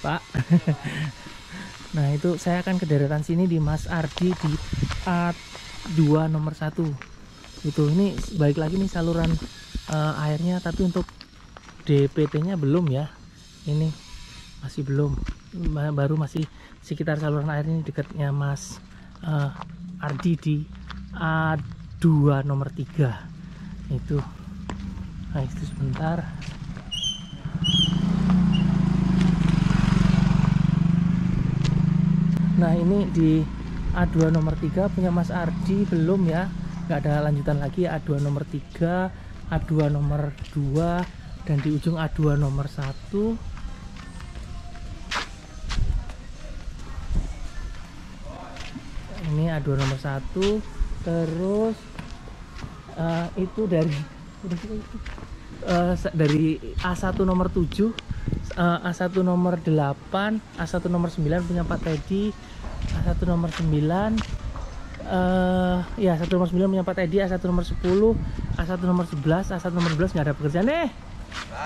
Pak. Nah itu saya akan ke deretan sini di Mas Ardi di A2 nomor 1 itu. Ini balik lagi nih saluran airnya, tapi untuk DPT nya belum ya, ini masih belum, baru masih sekitar saluran air ini dekatnya Mas Ardi di A2 nomor 3 itu. Nah itu sebentar. Nah ini di A2 nomor 3 punya Mas Ardi belum ya, nggak ada lanjutan lagi. A2 nomor 3, A2 nomor 2, dan di ujung A2 nomor 1. Ini A2 nomor 1. Terus itu dari A1 nomor 7, A1 nomor 8, A1 nomor 9 punya Pak Teddy, A1 nomor 9 ya A1 nomor 9 punya Pak Teddy, A1 nomor 10, A1 nomor 11, A1 nomor 12 nggak ada pekerjaan.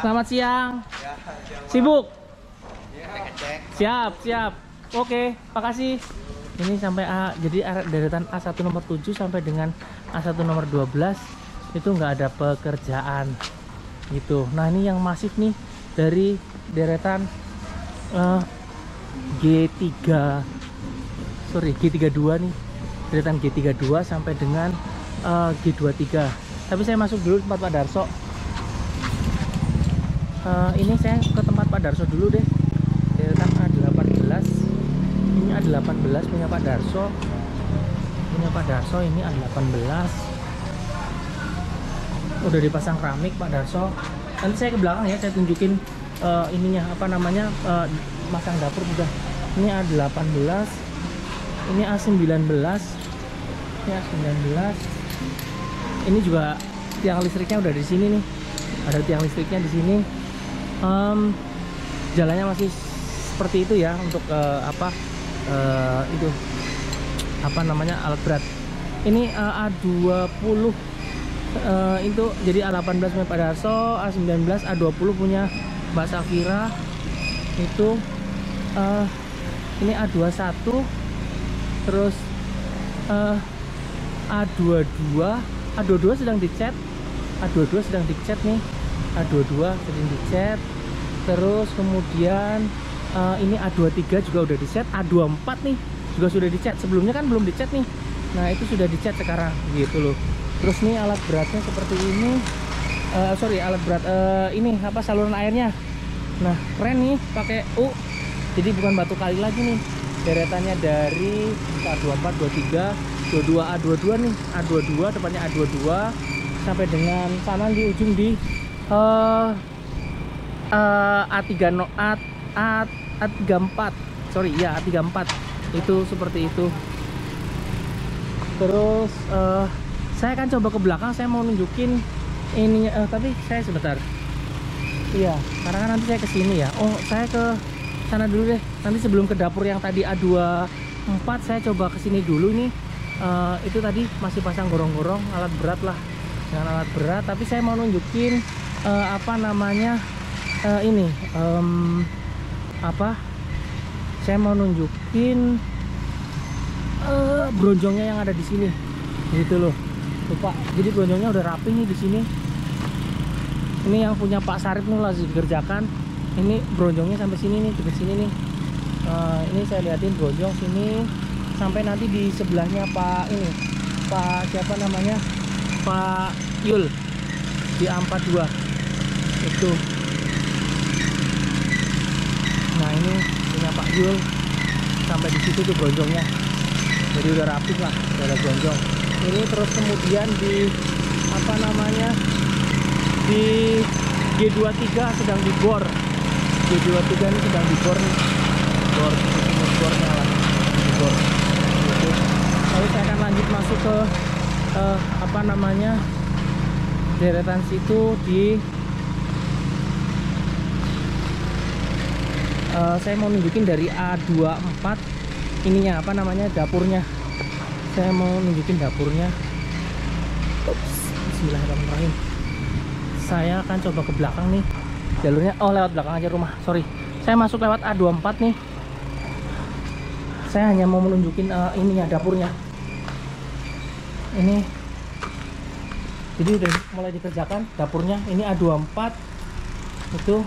Selamat siang. Sibuk? Siap. Oke, makasih. Ini sampai jadi deretan A1 nomor 7 sampai dengan A1 nomor 12 itu nggak ada pekerjaan gitu. Nah ini yang masif nih dari deretan G32 nih, deretan G32 sampai dengan G23. Tapi saya masuk dulu tempat Pak Darso. Ini saya ke tempat Pak Darso dulu deh. Deretan A18. Ini A18 punya Pak Darso. Ini A18. Udah dipasang keramik Pak Darso. Nanti saya ke belakang ya, saya tunjukin ininya apa namanya, masang dapur sudah. Ini A18, ini A19, ini A19. Ini juga tiang listriknya udah di sini nih, ada tiang listriknya di sini. Jalannya masih seperti itu ya untuk itu apa namanya, alat berat. Ini A20 itu jadi A18 punya Pak Darso, A19, A20 punya Mbak Safira. Itu ini A21, terus A22 sedang dicat, A22 sedang dicat nih, A22 sedang dicat. Terus kemudian ini A23 juga udah dicat, A24 nih juga sudah dicat, sebelumnya kan belum dicat nih. Nah itu sudah dicat sekarang gitu loh. Terus nih alat beratnya seperti ini, alat berat ini apa, saluran airnya. Nah keren nih, pakai U, jadi bukan batu kali lagi nih. Deretannya dari A24, 23, 22, A22 nih, A22 depannya A22 sampai dengan sana di ujung di A34, sorry ya, A34 itu seperti itu. Terus saya akan coba ke belakang, saya mau nunjukin ininya, tapi saya sebentar. Iya, karena kan nanti saya ke sini ya. Oh, saya ke sana dulu deh. Nanti sebelum ke dapur yang tadi A24, saya coba ke sini dulu nih. Itu tadi masih pasang gorong-gorong, alat berat lah, dengan alat berat. Tapi saya mau nunjukin apa namanya, ini apa? Saya mau nunjukin bronjongnya yang ada di sini, gitu loh. Lupa. Jadi bronjongnya udah rapi nih di sini. Ini yang punya Pak Sarip nih lagi dikerjakan. Ini bronjongnya sampai sini nih, deket sini nih. Ini saya liatin bronjong sini sampai nanti di sebelahnya Pak ini, Pak siapa namanya, Pak Yul di A42 itu. Nah ini punya Pak Yul sampai di situ tuh bronjongnya. Jadi udah rapi lah, udah ada bronjong. Ini terus kemudian di apa namanya, di G23 sedang dibor. G23 ini sedang dibor nih, bornya lah, dibor. Gitu. Lalu saya akan lanjut masuk ke apa namanya, deretan situ di saya mau nunjukin dari A24 ininya apa namanya, dapurnya. Saya mau nunjukin dapurnya. Ups, bismillahirrahmanirrahim. Saya akan coba ke belakang nih jalurnya. Oh, lewat belakang aja rumah, sorry. Saya masuk lewat A24 nih. Saya hanya mau menunjukin ininya, dapurnya. Ini jadi udah mulai dikerjakan dapurnya. Ini A24 itu.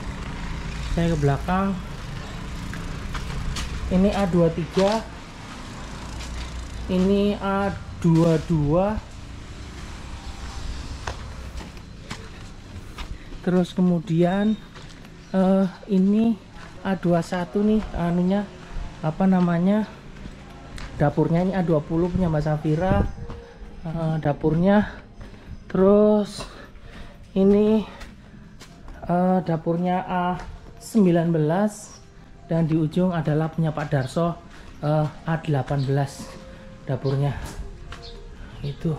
Saya ke belakang. Ini A23, ini A22, terus kemudian ini A21 nih, anunya apa namanya, dapurnya. Ini A20 punya Mbak Safira, dapurnya. Terus ini dapurnya A19, dan di ujung adalah punya Pak Darso, A18 dapurnya itu.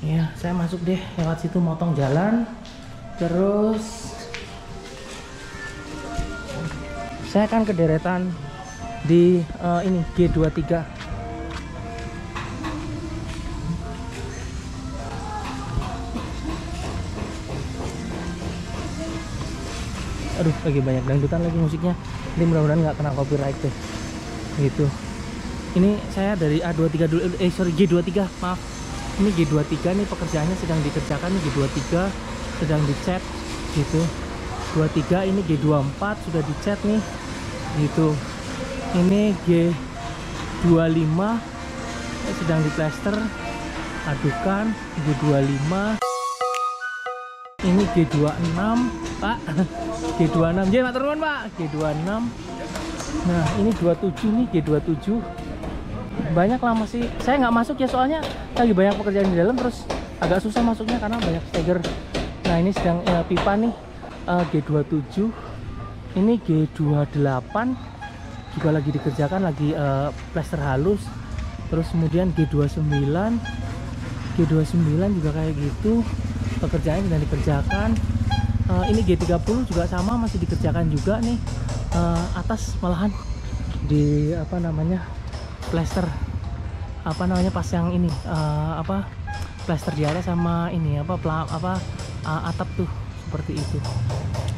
Ya, saya masuk deh lewat situ, motong jalan. Terus saya akan ke deretan di ini G23. Aduh, lagi banyak dangdutan lagi musiknya. Ini mudah-mudahan nggak kena copyright deh. Gitu. Ini saya dari A23 dulu, G23, maaf. Ini G23 nih, pekerjaannya sedang dikerjakan nih. G23 sedang dicat gitu. 23, ini G24 sudah dicat nih. Gitu. Ini G25 sedang diplaster, adukan. G25. Ini G26, Pak. G26, jadi matur nuwun, Pak. G26. Nah, ini 27 nih, G27. Banyak lah masih. Saya nggak masuk ya, soalnya lagi banyak pekerjaan di dalam, terus agak susah masuknya karena banyak steger. Nah, ini sedang pipa nih, G27. Ini G28 juga lagi dikerjakan, lagi plaster halus. Terus kemudian G29 juga kayak gitu, pekerjaannya sedang dikerjakan. Ini G30 juga sama, masih dikerjakan juga nih, atas malahan di apa namanya, plester apa namanya, pas yang ini apa, plester di atas sama ini apa atap tuh, seperti itu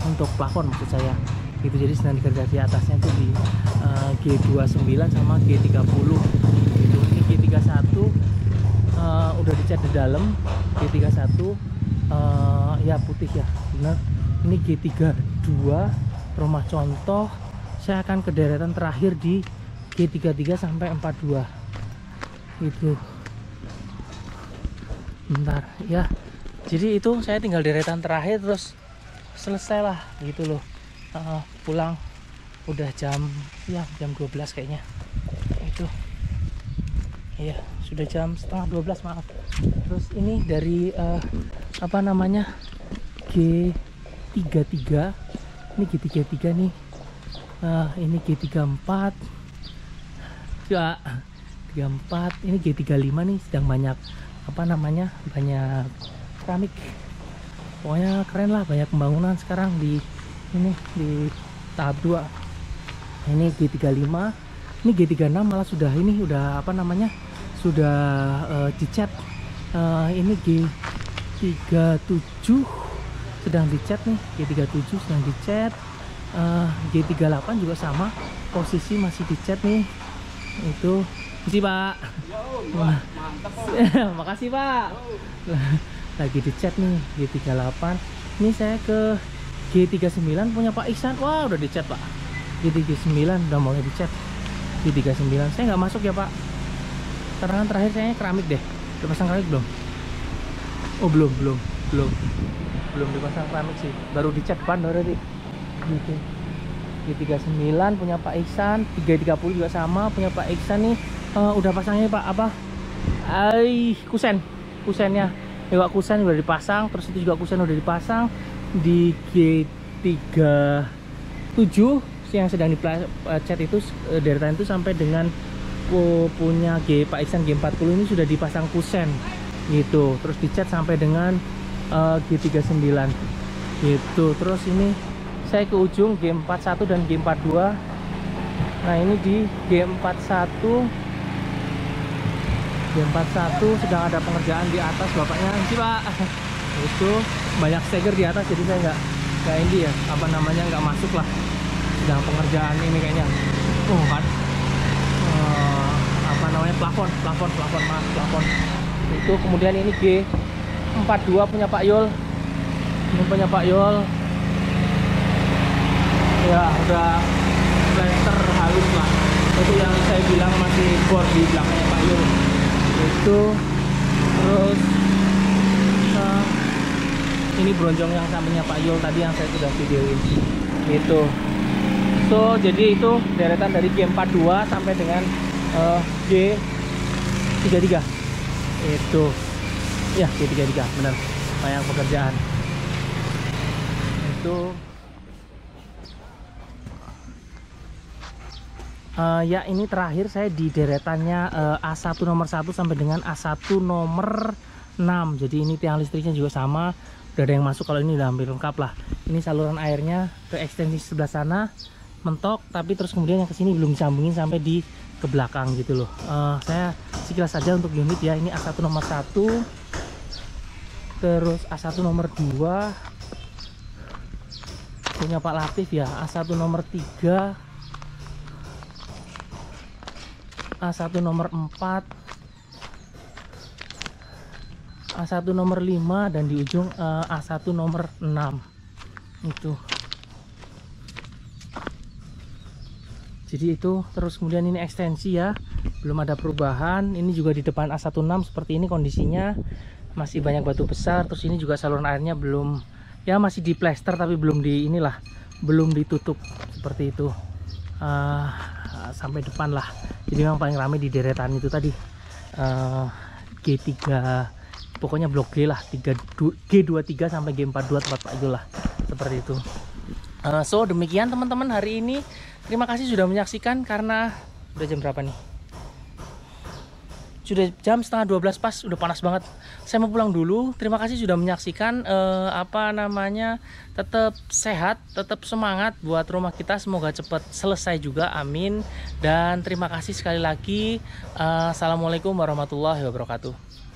untuk plafon maksud saya gitu. Jadi sedang dikerja di atasnya tuh di G29 sama G30 gitu. Ini G31 udah dicat di dalam. G31 ya putih ya benar. Ini G32 rumah contoh. Saya akan ke deretan terakhir di G33 sampai 42 gitu. Bentar ya, jadi itu saya tinggal deretan terakhir terus selesai lah gitu loh. Pulang udah jam 12 kayaknya itu ya, sudah jam setengah 12 maaf. Terus ini dari apa namanya, G33, ini G33 nih, ini G34 ya, 34, ini G35 nih, sedang banyak apa namanya, banyak keramik, pokoknya keren lah, banyak pembangunan sekarang di ini di tahap 2. Ini G35, ini G36 malah sudah ini udah apa namanya, sudah dicat. Ini G37 sedang dicat nih, G37 sedang dicat. G38 juga sama, posisi masih dicat nih. Itu makasih Pak. Mantap. Makasih Pak. Lagi dicat nih G38. Ini saya ke G39 punya Pak Iksan. Wah udah dicat Pak. G39 udah mulai dicat. G39 saya nggak masuk ya Pak, karena kan terakhir saya keramik deh. Udah pasang keramik belum? Oh belum dipasang keramik sih, baru dicat depan berarti gitu. G39 punya Pak Iksan, G30 juga sama punya Pak Iksan nih. Udah pasangnya Pak apa? Kusennya. Ya Pak, kusen udah dipasang, terus itu juga kusen udah dipasang di G37 yang sedang dicat itu, deretan itu sampai dengan punya Pak Iksan G40 ini sudah dipasang kusen gitu. Terus dicat sampai dengan G39 gitu. Terus ini saya ke ujung G41 dan G42. Nah ini di G41 sedang ada pengerjaan di atas bapaknya sih Pak. Itu banyak steger di atas, jadi saya nggak ini ya apa namanya, nggak masuk lah, sedang pengerjaan ini kayaknya. Kan apa namanya, plafon. Itu kemudian ini G42 punya Pak Yul. Ini punya Pak Yul ya, udah plester halus lah. Itu yang saya bilang masih bor di belakangnya Pak Yul itu. Terus ini bronjong yang sampingnya Pak Yul tadi yang saya sudah videoin itu. So jadi itu deretan dari G42 sampai dengan G33 itu ya, G33 benar, banyak pekerjaan itu. Ya ini terakhir saya di deretannya A1 nomor 1 sampai dengan A1 nomor 6. Jadi ini tiang listriknya juga sama, udah ada yang masuk. Kalau ini udah hampir lengkap lah. Ini saluran airnya ke ekstensi sebelah sana mentok, tapi terus kemudian yang kesini belum disambungin sampai di ke belakang gitu loh. Saya sekilas saja untuk unit ya. Ini A1 nomor 1, terus A1 nomor 2 punya Pak Latif ya, A1 nomor 3, A1 nomor 4, A1 nomor 5, dan di ujung A1 nomor 6 itu. Jadi itu, terus kemudian ini ekstensi ya, belum ada perubahan. Ini juga di depan A16 seperti ini kondisinya, masih banyak batu besar. Terus ini juga saluran airnya belum ya, masih di plester tapi belum di inilah, belum ditutup seperti itu. Sampai depan lah. Jadi memang paling ramai di deretan itu tadi, G3, pokoknya blok G lah, G23 sampai G42 tempat Pak Yul lah, seperti itu. So demikian teman-teman hari ini. Terima kasih sudah menyaksikan. Karena udah jam berapa nih? sudah jam setengah 12 pas, udah panas banget. Saya mau pulang dulu. Terima kasih sudah menyaksikan. Tetap sehat, tetap semangat buat rumah kita. Semoga cepat selesai juga, amin. Dan terima kasih sekali lagi. Assalamualaikum warahmatullahi wabarakatuh.